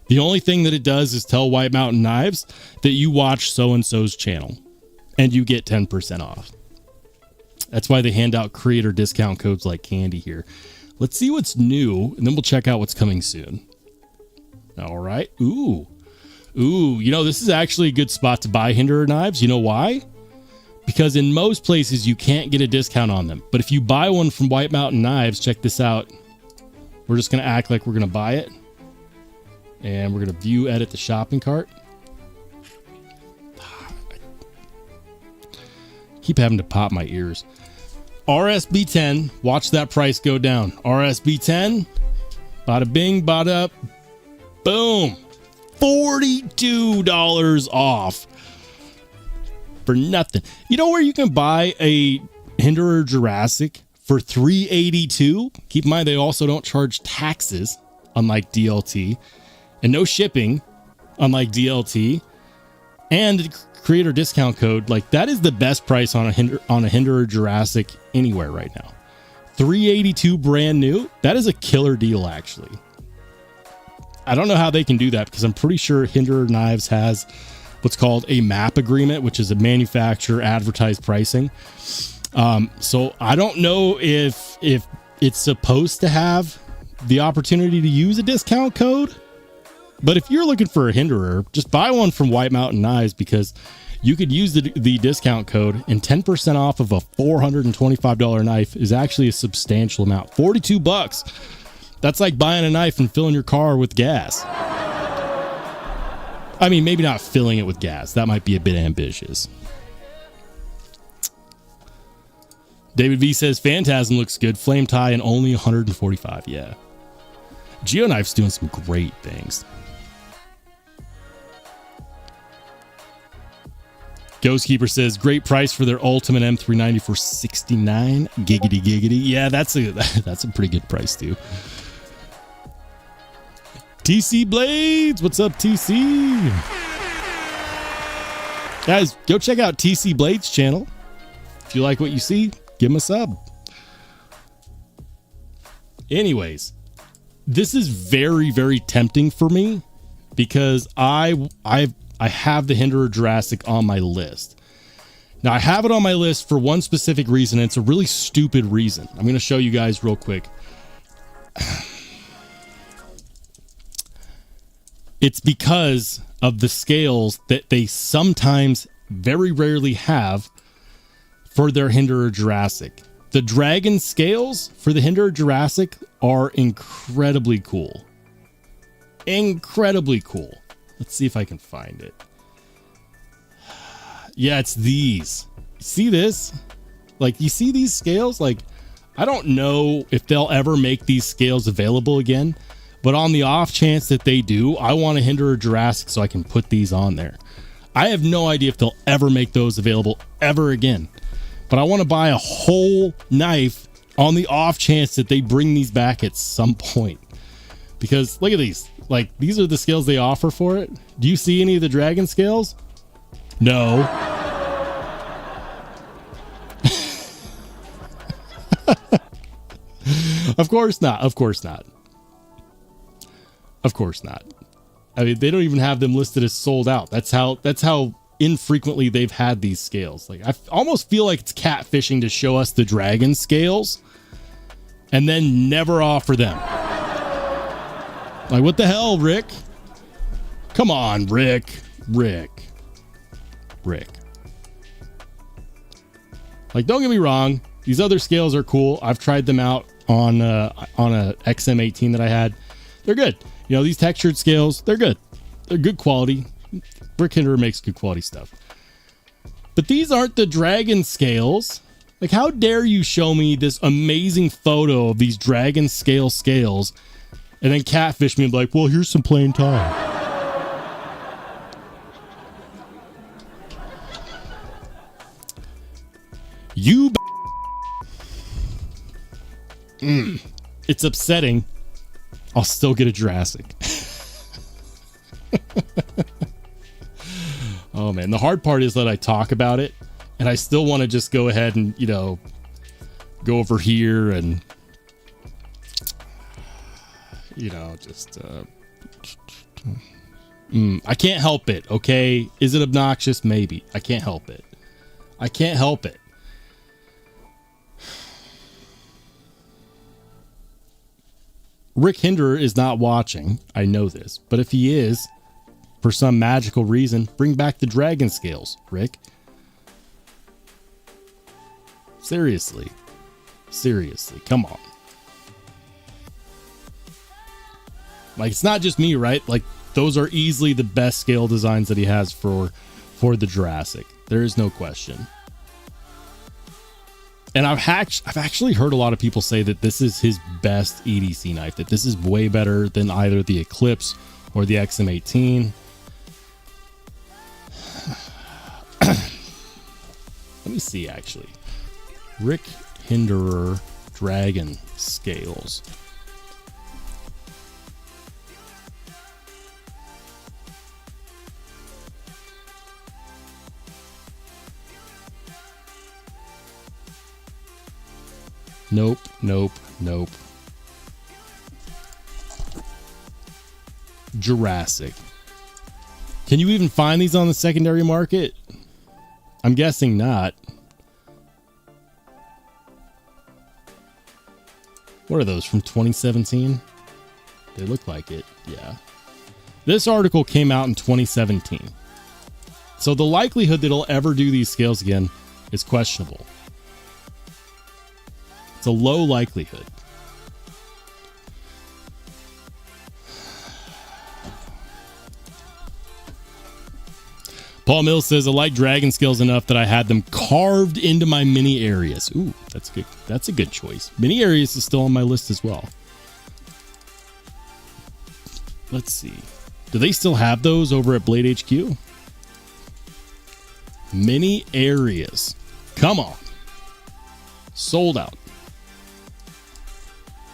Speaker 2: the only thing that it does is tell White Mountain Knives that you watch so-and-so's channel and you get 10% off. That's why they hand out creator discount codes like candy here. Let's see what's new, and then we'll check out what's coming soon. All right. Ooh, you know, this is actually a good spot to buy Hinderer knives. You know why? Because in most places you can't get a discount on them. But if you buy one from White Mountain Knives, check this out. We're just going to act like we're going to buy it. And we're going to view, edit the shopping cart. Keep having to pop my ears. RSB 10, watch that price go down. RSB 10, bada bing, bada up, boom. $42 off for nothing. You know where you can buy a Hinderer Jurassic for $382? Keep in mind they also don't charge taxes, unlike DLT, and no shipping, unlike DLT, and creator discount code. Like, that is the best price on a Hinderer Jurassic anywhere right now. $382 brand new. That is a killer deal, actually. I don't know how they can do that, because I'm pretty sure Hinderer Knives has what's called a MAP agreement, which is a manufacturer advertised pricing. So I don't know if it's supposed to have the opportunity to use a discount code. But if you're looking for a Hinderer, just buy one from White Mountain Knives, because you could use the discount code, and 10% off of a $425 knife is actually a substantial amount. $42. That's like buying a knife and filling your car with gas. I mean, maybe not filling it with gas. That might be a bit ambitious. David V says Phantasm looks good. Flame tie and only 145. Yeah. Geoknife's doing some great things. Ghostkeeper says great price for their Ultimate M390 for $69. Giggity giggity. Yeah, that's a pretty good price too. TC Blades, what's up, TC? Guys, go check out TC Blades channel. If you like what you see, give him a sub. Anyways, this is very, very tempting for me, because I have the Hinderer Jurassic on my list. Now, I have it on my list for one specific reason, and it's a really stupid reason. I'm going to show you guys real quick. It's because of the scales that they sometimes, very rarely have for their Hinderer Jurassic. The dragon scales for the Hinderer Jurassic are incredibly cool. Incredibly cool. Let's see if I can find it. Yeah, it's these. See this? Like, you see these scales? Like, I don't know if they'll ever make these scales available again, but on the off chance that they do, I want a Hinderer Jurassic so I can put these on there. I have no idea if they'll ever make those available ever again, but I want to buy a whole knife on the off chance that they bring these back at some point. Because look at these. Like, these are the scales they offer for it. Do you see any of the dragon scales? No. Of course not. Of course not. Of course not. I mean, they don't even have them listed as sold out. That's how infrequently they've had these scales. Like, I almost feel like it's catfishing to show us the dragon scales and then never offer them. Like, what the hell, Rick? Come on, Rick. Like, don't get me wrong. These other scales are cool. I've tried them out on a XM18 that I had. They're good. You know, these textured scales, they're good. They're good quality. Rick Hinderer makes good quality stuff. But these aren't the dragon scales. Like, how dare you show me this amazing photo of these dragon scales and then catfish me and be like, well, here's some plain time. You It's upsetting. I'll still get a Jurassic. Oh man, the hard part is that I talk about it and I still want to just go ahead and, you know, go over here and, you know, just I can't help it, okay? Is it obnoxious? Maybe. I can't help it. I can't help it. Rick Hinderer is not watching. I know this. But if he is, for some magical reason, bring back the dragon scales, Rick. Seriously. Seriously. Come on. Like, it's not just me, right? Like, those are easily the best scale designs that he has for the Jurassic. There is no question. And I've actually heard a lot of people say that this is his best EDC knife, that this is way better than either the Eclipse or the XM18. Let me see, actually. Rick Hinderer Dragon Scales. Nope. Jurassic. Can you even find these on the secondary market? I'm guessing not. What are those, from 2017? They look like it, yeah. This article came out in 2017. So the likelihood that he'll ever do these scales again is questionable. It's a low likelihood. Paul Mills says, I like dragon scales enough that I had them carved into my mini areas. Ooh, that's good. That's a good choice. Mini areas is still on my list as well. Let's see. Do they still have those over at Blade HQ? Mini areas. Come on. Sold out.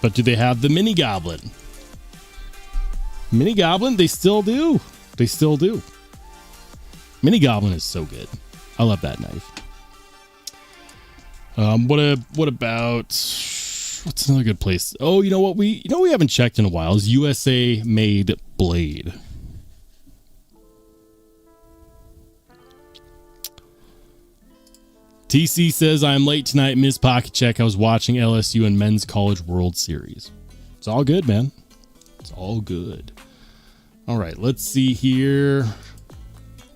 Speaker 2: But do they have the mini goblin? Mini goblin? They still do. They still do. Mini goblin is so good. I love that knife. What about, what's another good place? Oh, you know what we haven't checked in a while is USA made blade. TC says, I am late tonight, Ms. Pocket Check. I was watching LSU and Men's College World Series. It's all good, man. It's all good. All right, let's see here.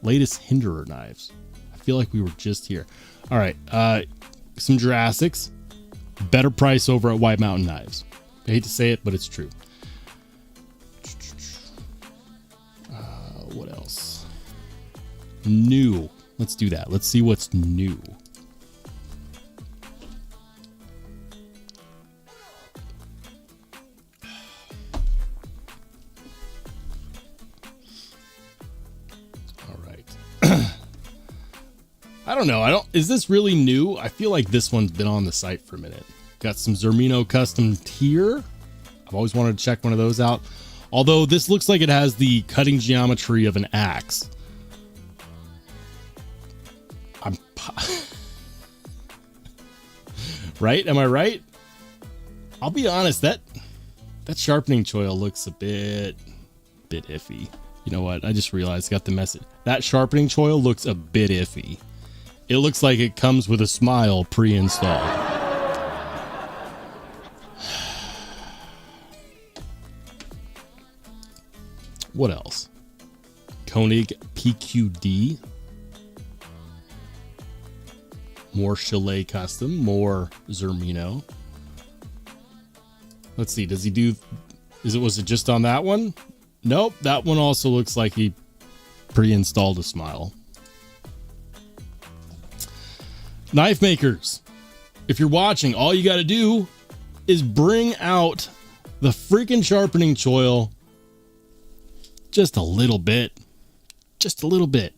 Speaker 2: Latest Hinderer knives. I feel like we were just here. All right, some Jurassics. Better price over at White Mountain Knives. I hate to say it, but it's true. What else? New. Let's do that. Let's see what's new. I don't know. Is this really new? I feel like this one's been on the site for a minute. Got some Zermino custom tier. I've always wanted to check one of those out. Although this looks like it has the cutting geometry of an axe. Right? Am I right? I'll be honest, that sharpening choil looks a bit iffy. You know what? I just realized, got the message. That sharpening choil looks a bit iffy. It looks like it comes with a smile pre-installed. What else? Koenig PQD. More Chalet Custom. More Zermino. Let's see. Does he do... Was it just on that one? Nope. That one also looks like he pre-installed a smile. Knife makers, if you're watching, all you got to do is bring out the freaking sharpening choil just a little bit. Just a little bit.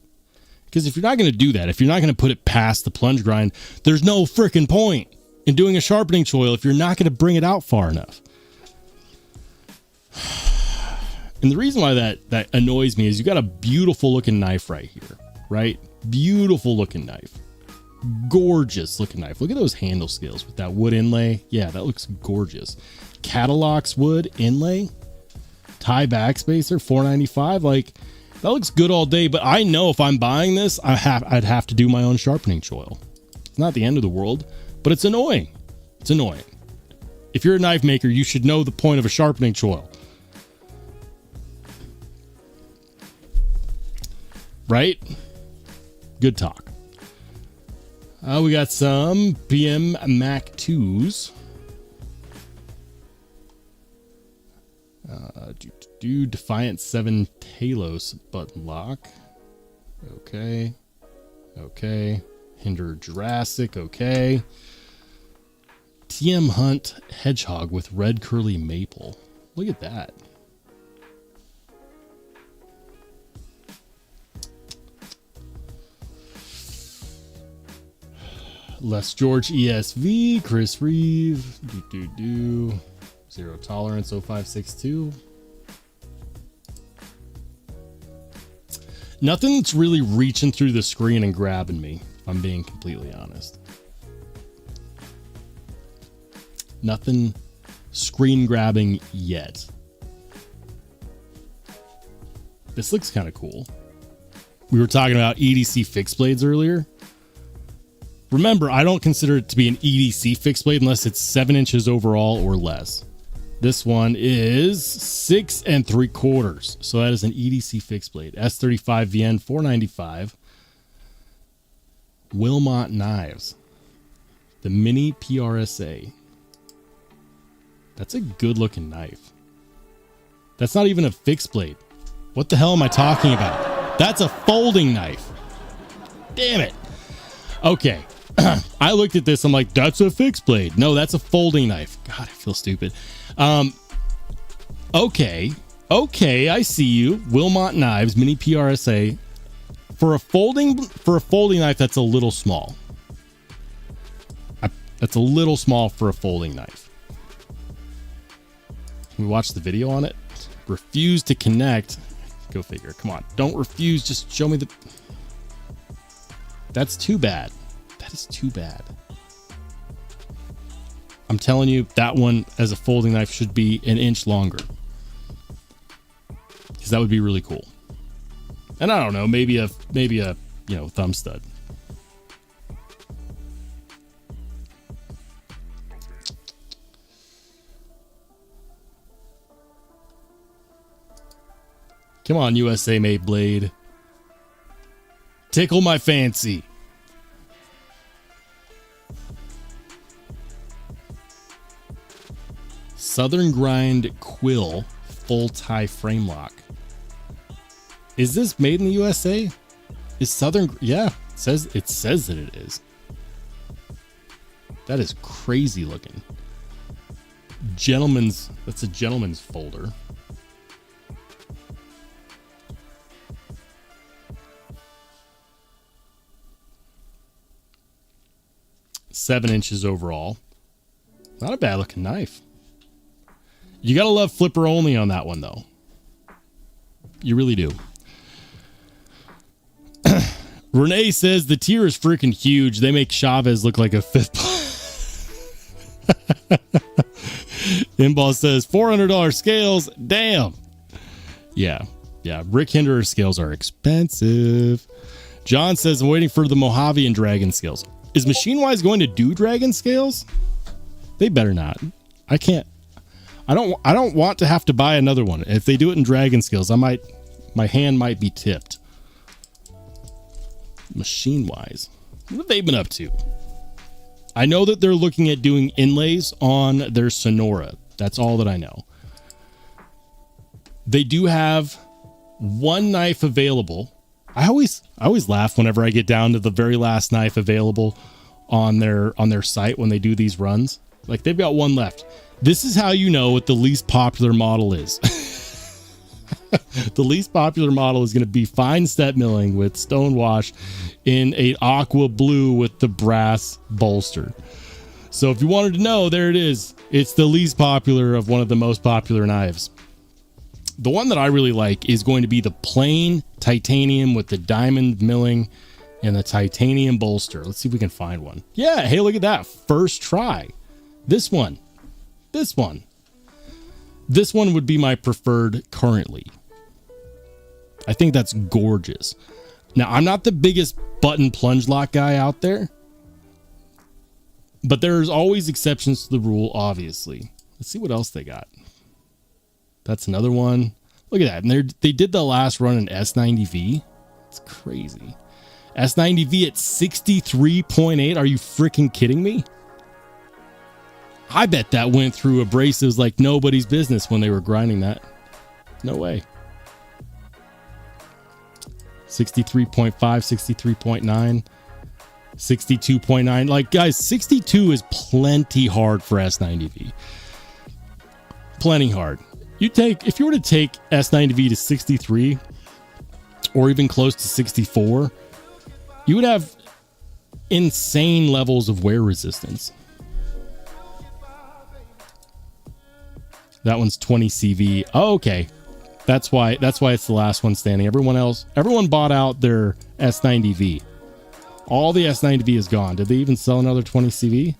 Speaker 2: Because if you're not going to do that, if you're not going to put it past the plunge grind, there's no freaking point in doing a sharpening choil if you're not going to bring it out far enough. And the reason why that annoys me is you got a beautiful looking knife right here, right? Beautiful looking knife. Gorgeous looking knife. Look at those handle scales with that wood inlay. Yeah, that looks gorgeous. Catalog's wood inlay. Tie backspacer, $4.95. Like, that looks good all day, but I know if I'm buying this, I'd have to do my own sharpening choil. It's not the end of the world, but it's annoying. It's annoying. If you're a knife maker, you should know the point of a sharpening choil. Right? Good talk. We got some PM Mac 2s. Defiant 7 Talos button lock. Okay. Okay. Hinderer Jurassic. Okay. TM Hunt Hedgehog with red curly maple. Look at that. Les George ESV, Chris Reeve, Zero Tolerance 0562. Nothing's really reaching through the screen and grabbing me, if I'm being completely honest. Nothing screen grabbing yet. This looks kind of cool. We were talking about EDC fixed blades earlier. Remember, I don't consider it to be an EDC fixed blade unless it's 7 inches overall or less. This one is 6 3/4. So that is an EDC fixed blade. S35 VN $4.95. Wilmot Knives. The mini PRSA. That's a good looking knife. That's not even a fixed blade. What the hell am I talking about? That's a folding knife. Damn it. Okay. I looked at this. I'm like, that's a fixed blade. No, that's a folding knife. God, I feel stupid. Okay. I see you. Wilmot Knives, mini PRSA. For a folding knife, that's a little small. That's a little small for a folding knife. Can we watch the video on it? Refuse to connect. Go figure. Come on. Don't refuse. Just show me the... That's too bad. That is too bad. I'm telling you, that one as a folding knife should be an inch longer. Because that would be really cool. And I don't know, maybe a thumb stud. Come on, USA made blade. Tickle my fancy. Southern Grind Quill full tie frame lock. Is this made in the USA? Is Southern? Yeah, it says that it is. That is crazy looking. That's a gentleman's folder. $7 inches overall. Not a bad looking knife. You gotta love flipper only on that one though. You really do. Renee says the tier is freaking huge. They make Chavez look like a fifth. Inball says $400 scales. Damn. Yeah. Rick Hinderer scales are expensive. John says, I'm waiting for the Mojave and dragon scales. Is MachineWise going to do dragon scales? They better not. I don't want to have to buy another one. If they do it in dragon scales, my hand might be tipped. MachineWise. What have they been up to? I know that they're looking at doing inlays on their Sonora. That's all that I know. They do have one knife available. I always laugh whenever I get down to the very last knife available on their site when they do these runs. Like, they've got one left. This is how you know what the least popular model is. The least popular model is going to be fine step milling with stonewash in a aqua blue with the brass bolster. So if you wanted to know, there it is. It's the least popular of one of the most popular knives. The one that I really like is going to be the plain titanium with the diamond milling and the titanium bolster. Let's see if we can find one. Yeah, hey, look at that. First try. This one would be my preferred currently. I think that's gorgeous. Now, I'm not the biggest button plunge lock guy out there, but there's always exceptions to the rule, obviously. Let's see what else they got. That's another one. Look at that. And they did the last run in S90V. It's crazy. S90V at 63.8. Are you freaking kidding me? I bet that went through abrasives like nobody's business when they were grinding that. No way. 63.5, 63.9, 62.9. Like, guys, 62 is plenty hard for S90V. Plenty hard. If you were to take S90V to 63 or even close to 64, you would have insane levels of wear resistance. That one's 20 CV. Oh, okay. That's why it's the last one standing. Everyone bought out their S90V. All the S90V is gone. Did they even sell another 20 CV?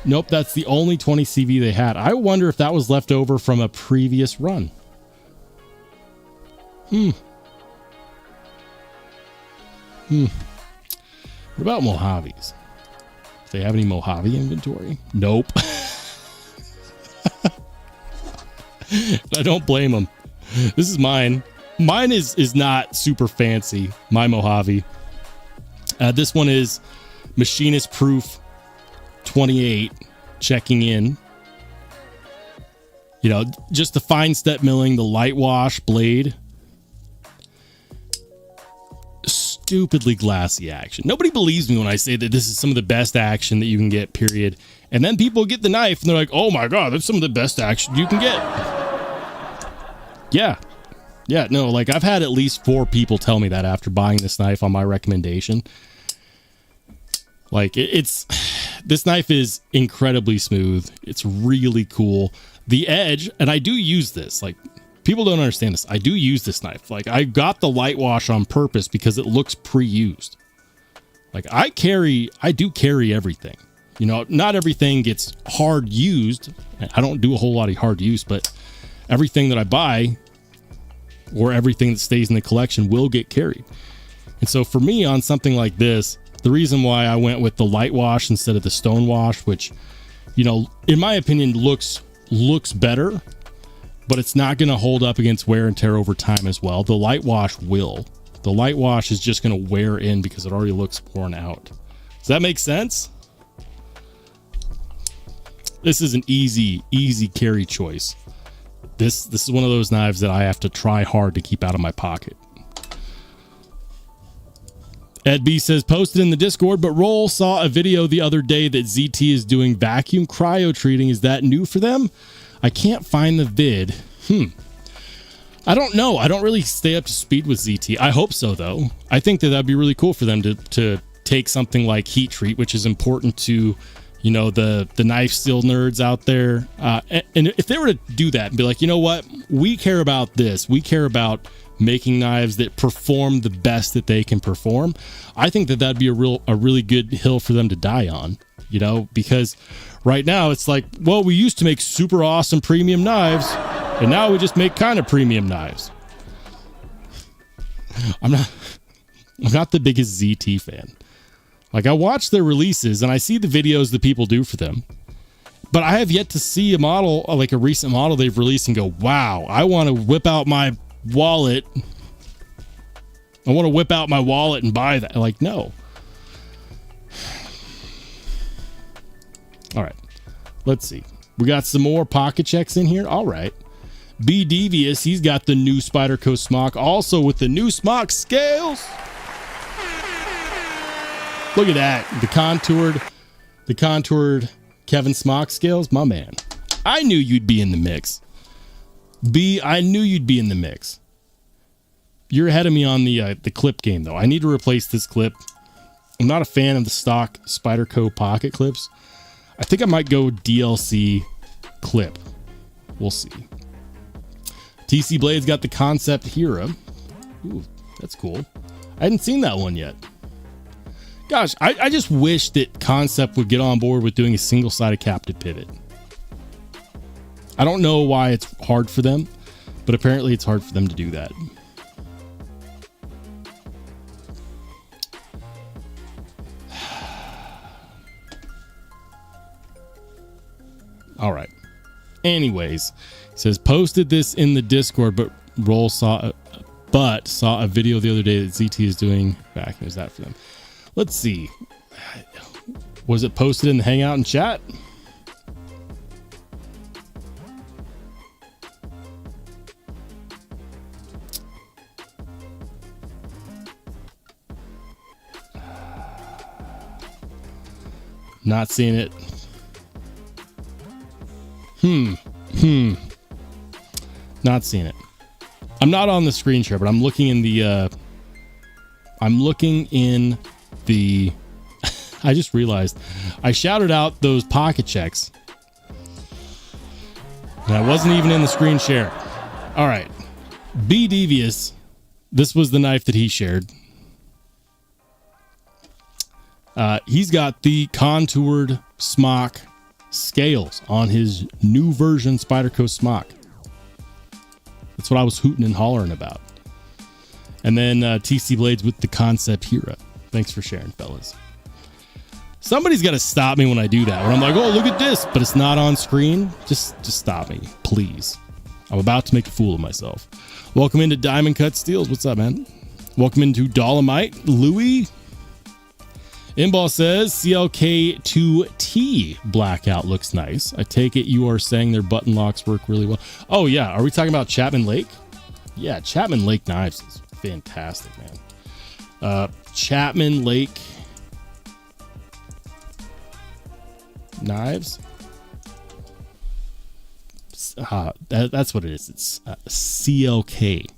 Speaker 2: Nope, that's the only 20 CV they had. I wonder if that was left over from a previous run. What about Mojaves? Do they have any Mojave inventory? Nope. I don't blame them. This is mine. Mine is not super fancy, my Mojave. This one is machinist proof 28, checking in. You know, just the fine step milling, the light wash blade. Stupidly glassy action. Nobody believes me when I say that this is some of the best action that you can get, period. And then people get the knife and they're like, oh my God, that's some of the best action you can get. Yeah, no, like I've had at least 4 people tell me that after buying this knife on my recommendation. Like, this knife is incredibly smooth. It's really cool. The edge, and I do use this, like, people don't understand this. I do use this knife. Like, I got the light wash on purpose because it looks pre-used. Like, I do carry everything. You know, not everything gets hard used. I don't do a whole lot of hard use, but everything that I buy or everything that stays in the collection will get carried. And so for me, on something like this, the reason why I went with the light wash instead of the stone wash, which, you know, in my opinion looks better, but it's not going to hold up against wear and tear over time as well. The light wash will. The light wash is just going to wear in because it already looks worn out. Does that make sense? This is an easy carry choice. This is one of those knives that I have to try hard to keep out of my pocket. Ed B says, posted in the Discord, but Roll saw a video the other day that ZT is doing vacuum cryo treating. Is that new for them? I can't find the vid. I don't know. I don't really stay up to speed with ZT. I hope so, though. I think that that'd be really cool for them to take something like heat treat, which is important to, you know, the knife steel nerds out there. And if they were to do that and be like, you know what, we care about this. We care about making knives that perform the best that they can perform, I think that that'd be a really good hill for them to die on, you know, because right now it's like, well, we used to make super awesome premium knives and now we just make kind of premium knives. I'm not the biggest ZT fan. Like, I watch their releases and I see the videos that people do for them, but I have yet to see a model, like a recent model they've released, and go, wow, I want to whip out my wallet. I want to whip out my wallet and buy that. Like, no. All right, let's see. We got some more pocket checks in here. All right. B Devious, he's got the new Spyderco smock, also with the new smock scales. Look at that. The contoured Kevin smock scales. My man. I knew you'd be in the mix. B, I knew you'd be in the mix. You're ahead of me on the clip game, though. I need to replace this clip. I'm not a fan of the stock Spyderco pocket clips. I think I might go DLC clip. We'll see. TC Blade's got the concept Hero. Ooh, that's cool. I hadn't seen that one yet. Gosh, I just wish that Concept would get on board with doing a single-sided captive pivot. I don't know why it's hard for them, but apparently it's hard for them to do that. All right. Anyways, it says, posted this in the Discord, but saw a video the other day that ZT is doing back. Is that for them? Let's see. Was it posted in the Hangout and chat? Not seeing it. Not seeing it. I'm not on the screen share, but I'm looking in the I just realized I shouted out those pocket checks and I wasn't even in the screen share. All right. B Devious. This was the knife that he shared. He's got the contoured smock scales on his new version Spyderco smock. That's what I was hooting and hollering about. And then TC Blades with the concept Hero. Thanks for sharing, fellas. Somebody's got to stop me when I do that. When I'm like, oh, look at this, but it's not on screen. Just stop me, please. I'm about to make a fool of myself. Welcome into Diamond Cut Steels. What's up, man? Welcome into Dolomite. Louis. Inball says CLK2T blackout looks nice. I take it you are saying their button locks work really well. Oh, yeah. Are we talking about Chapman Lake? Yeah, Chapman Lake Knives is fantastic, man. Chapman Lake Knives. That's what it is. It's CLK.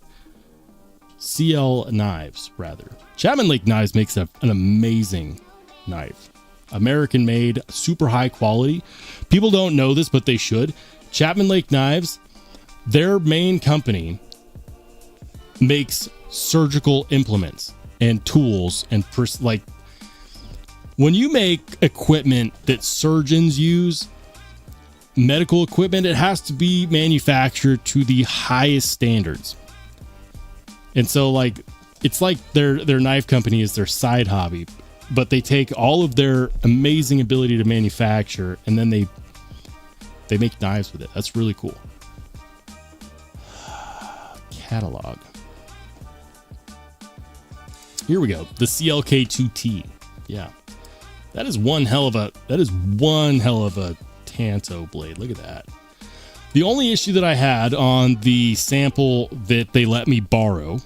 Speaker 2: CL Knives, rather. Chapman Lake Knives makes an amazing knife. American made, super high quality. People don't know this, but they should. Chapman Lake Knives, their main company makes surgical implements and tools and like when you make equipment that surgeons use, medical equipment, it has to be manufactured to the highest standards. And so like it's like their knife company is their side hobby, but they take all of their amazing ability to manufacture and then they make knives with it. That's really cool. Catalog. Here we go. The CLK2T. Yeah. That is one hell of a Tanto blade. Look at that. The only issue that I had on the sample that they let me borrow,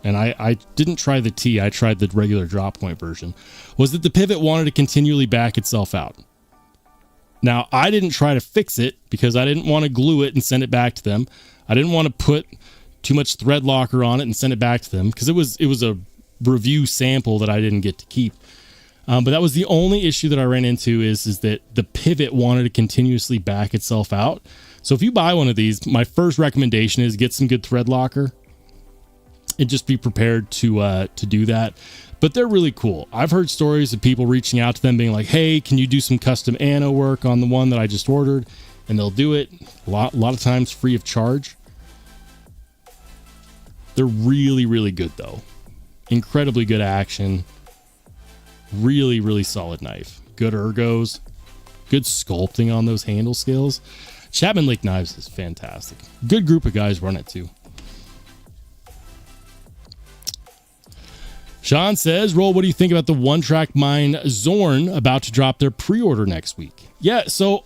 Speaker 2: and I didn't try the T, I tried the regular drop point version, was that the pivot wanted to continually back itself out. Now, I didn't try to fix it because I didn't want to glue it and send it back to them. I didn't want to put too much thread locker on it and send it back to them because it was a review sample that I didn't get to keep. But that was the only issue that I ran into is that the pivot wanted to continuously back itself out. So if you buy one of these, my first recommendation is get some good thread locker and just be prepared to do that. But they're really cool. I've heard stories of people reaching out to them being like, hey, can you do some custom anno work on the one that I just ordered? And they'll do it a lot of times free of charge. They're really, really good though. Incredibly good action. Really, really solid knife. Good ergos. Good sculpting on those handle scales. Chapman Lake Knives is fantastic. Good group of guys run it too. Sean says, Roll, what do you think about the One Track Mind Zorn about to drop their pre-order next week? Yeah, so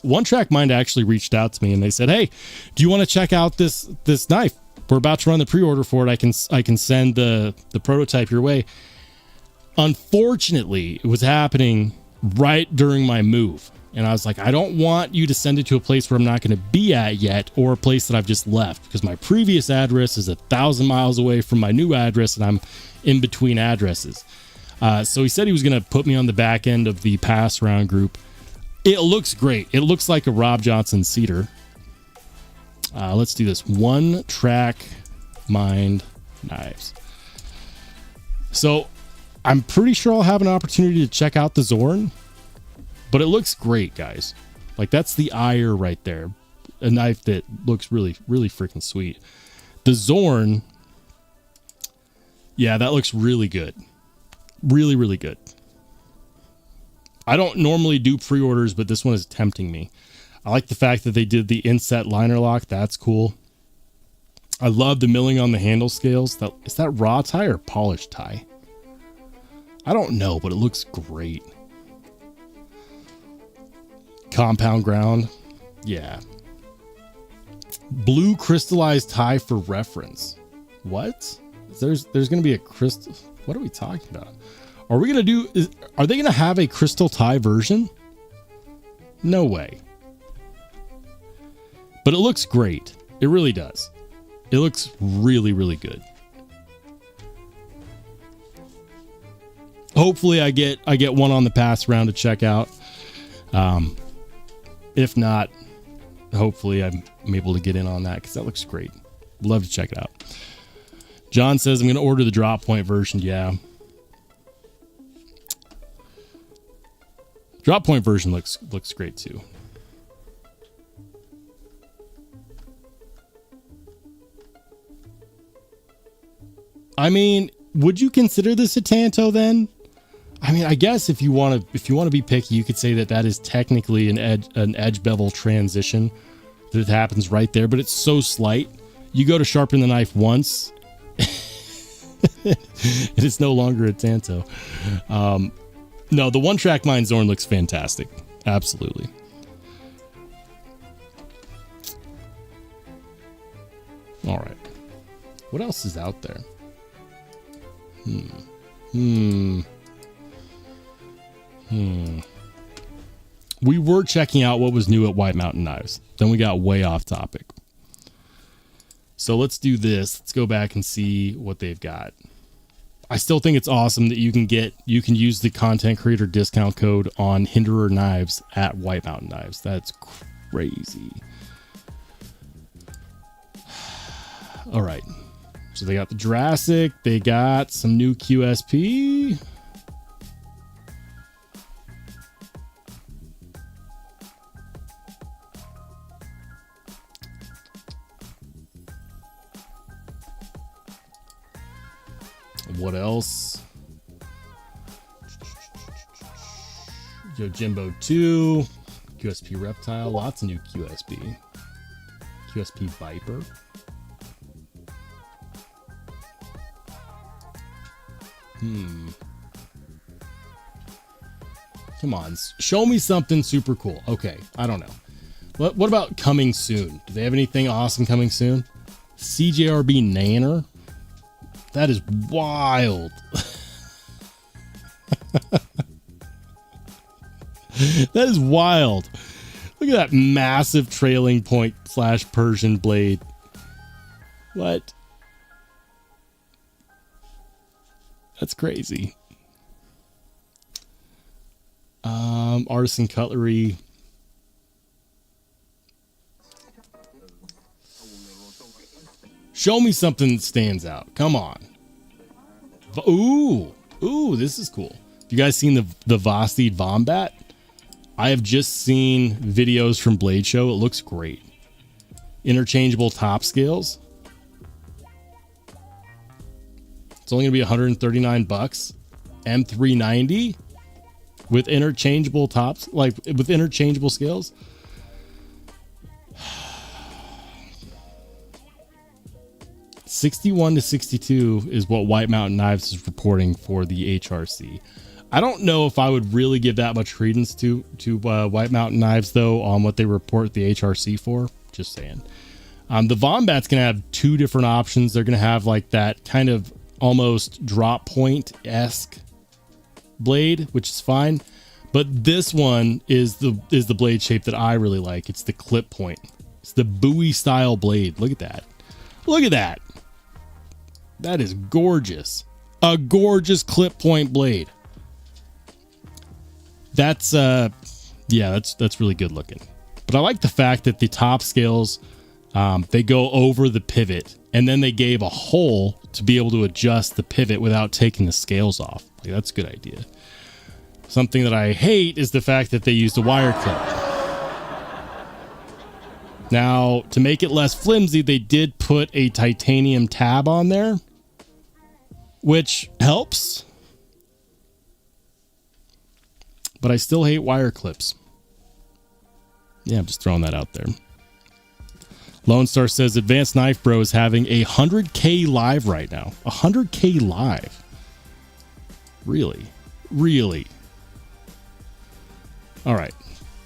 Speaker 2: One Track Mind actually reached out to me and they said, hey, do you want to check out this knife? We're about to run the pre-order for it. I can send the prototype your way. Unfortunately, it was happening right during my move. And I was like, I don't want you to send it to a place where I'm not going to be at yet, or a place that I've just left, because my previous address is 1,000 miles away from my new address and I'm in between addresses. So he said he was going to put me on the back end of the pass around group. It looks great. It looks like a Rob Johnson cedar. Let's do this. One Track Mind Knives. So I'm pretty sure I'll have an opportunity to check out the Zorn, but it looks great, guys. Like, that's the ire right there. A knife that looks really, really freaking sweet. The Zorn, yeah, that looks really good. Really, really good. I don't normally do pre-orders, but this one is tempting me. I like the fact that they did the inset liner lock. That's cool. I love the milling on the handle scales. Is that raw tie or polished tie? I don't know, but it looks great. Compound ground. Yeah. Blue crystallized tie for reference. What? There's going to be a crystal. What are we talking about? Are we going to do, are they going to have a crystal tie version? No way. But it looks great. It really does. It looks really, really good. Hopefully I get one on the pass round to check out. If not, hopefully I'm able to get in on that, because that looks great. Love to check it out. John says I'm going to order the drop point version. Yeah. Drop point version looks great too. I mean, would you consider this a Tanto then? I mean, I guess if you want to be picky, you could say that is technically an edge bevel transition that happens right there, but it's so slight. You go to sharpen the knife once, it is no longer a Tanto. No, the One Track Mind Zorn looks fantastic. Absolutely. All right. What else is out there? We were checking out what was new at White Mountain Knives. Then we got way off topic. So let's do this. Let's go back and see what they've got. I still think it's awesome that you can use the content creator discount code on Hinderer Knives at White Mountain Knives. That's crazy. All right. So they got the Jurassic. They got some new QSP. What else? Yojimbo 2, QSP Reptile, lots of new QSP. QSP Viper. Come on, show me something super cool. Okay, I don't know. What about coming soon? Do they have anything awesome coming soon? CJRB Nanner? That is wild. That is wild. Look at that massive trailing point / Persian blade. What? That's crazy. Artisan cutlery. Show me something that stands out. Come on. Ooh, this is cool. You guys seen the Vosteed Vombat? I have just seen videos from Blade Show. It looks great. Interchangeable top scales. It's only gonna be 139 bucks. M390 with interchangeable tops, like with interchangeable scales. $61 to $62 is what White Mountain Knives is reporting for the HRC. I don't know if I would really give that much credence to White Mountain Knives though on what they report the HRC for. Just saying. The Vombat's gonna have two different options. They're gonna have like that kind of almost drop point-esque blade, which is fine. But this one is the blade shape that I really like. It's the clip point. It's the Bowie style blade. Look at that. Look at that. That is gorgeous. A gorgeous clip point blade. That's yeah, that's really good looking. But I like the fact that the top scales, they go over the pivot, and then they gave a hole to be able to adjust the pivot without taking the scales off. Like, that's a good idea. Something that I hate is the fact that they used a wire clip. Now, to make it less flimsy, they did put a titanium tab on there, which helps. But I still hate wire clips. Yeah, I'm just throwing that out there. Lone Star says Advanced Knife Bro is having a 100K live right now. 100K live. Really? Really? All right.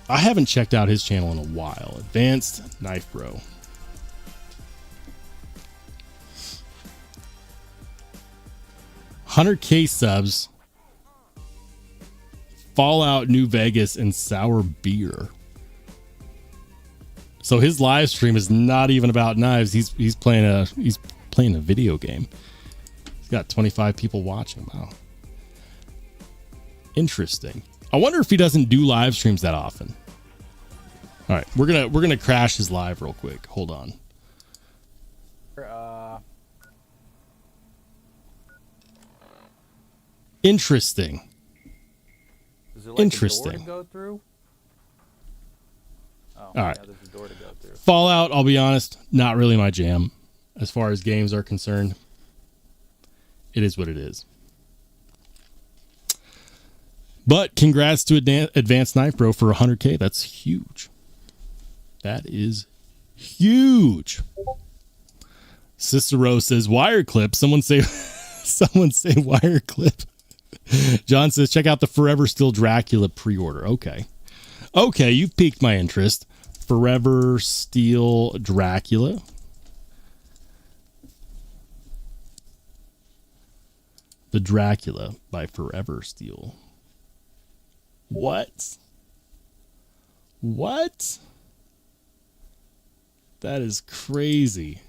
Speaker 2: I haven't checked out his channel in a while. Advanced Knife Bro. $100K subs. Fallout New Vegas and sour beer. So his live stream is not even about knives. He's playing a video game. He's got 25 people watching. Wow. Interesting. I wonder if he doesn't do live streams that often. All right, we're gonna crash his live real quick. Hold on. Interesting.
Speaker 3: Is it like
Speaker 2: Interesting.
Speaker 3: A door to go through? Oh,
Speaker 2: all right.
Speaker 3: Yeah, there's a door to go through.
Speaker 2: Fallout, I'll be honest, not really my jam as far as games are concerned. It is what it is. But congrats to Advanced Knife Bro for 100K. That's huge. That is huge. Cicero says wire clip. Someone say wire clip. John says check out the Forever Still Dracula pre-order. Okay. Okay, you've piqued my interest. Forever Steel Dracula. The Dracula by Forever Steel. What? What? That is crazy.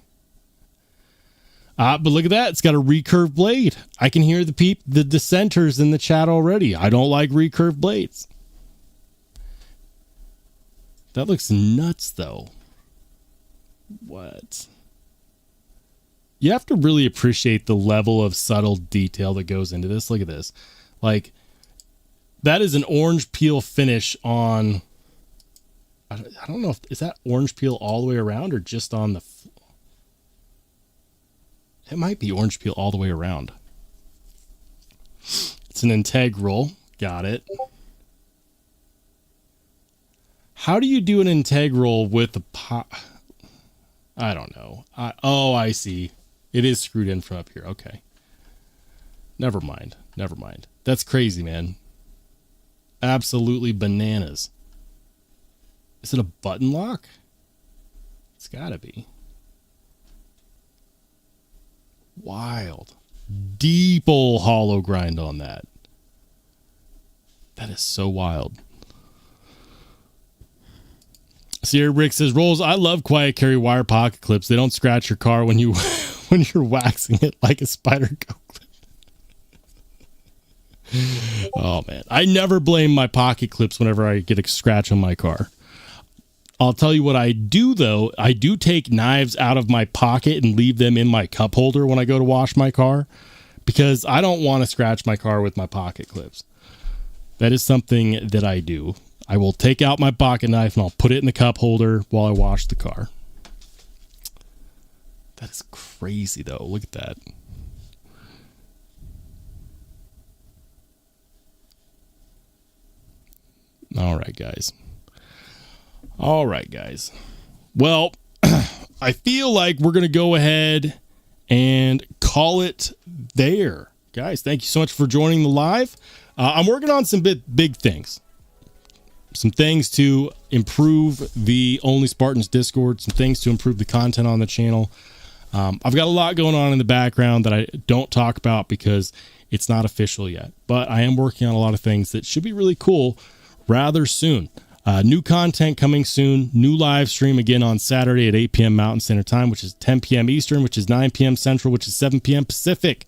Speaker 2: But look at that. It's got a recurve blade. I can hear the dissenters in the chat already. I don't like recurve blades. That looks nuts, though. What? You have to really appreciate the level of subtle detail that goes into this. Look at this. Like, that is an orange peel finish on... I don't know if... Is that orange peel all the way around or just on the... It might be orange peel all the way around. It's an integral. Got it. How do you do an integral with a pot? I don't know. Oh, I see. It is screwed in from up here. Okay. Never mind. Never mind. That's crazy, man. Absolutely bananas. Is it a button lock? It's gotta be. Wild. Deep ol' hollow grind on that. That is so wild. Sierra Rick says, Rolls, I love quiet carry wire pocket clips. They don't scratch your car when you when you're waxing it like a Spyderco clip. Oh man. I never blame my pocket clips whenever I get a scratch on my car. I'll tell you what I do, though. I do take knives out of my pocket and leave them in my cup holder when I go to wash my car, because I don't want to scratch my car with my pocket clips. That is something that I do. I will take out my pocket knife and I'll put it in the cup holder while I wash the car. That is crazy, though. Look at that. All right, guys. All right, guys. Well, I feel like we're going to go ahead and call it there. Guys, thank you so much for joining the live. I'm working on some big things. Some things to improve the Only Spartans Discord. Some things to improve the content on the channel. I've got a lot going on in the background that I don't talk about because it's not official yet. But I am working on a lot of things that should be really cool rather soon. New content coming soon. New live stream again on Saturday at 8 p.m. Mountain Standard Time, which is 10 p.m. Eastern, which is 9 p.m. Central, which is 7 p.m. Pacific.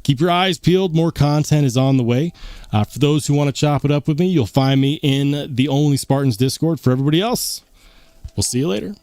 Speaker 2: Keep your eyes peeled. More content is on the way. For those who want to chop it up with me, you'll find me in the Only Spartans Discord. For everybody else, we'll see you later.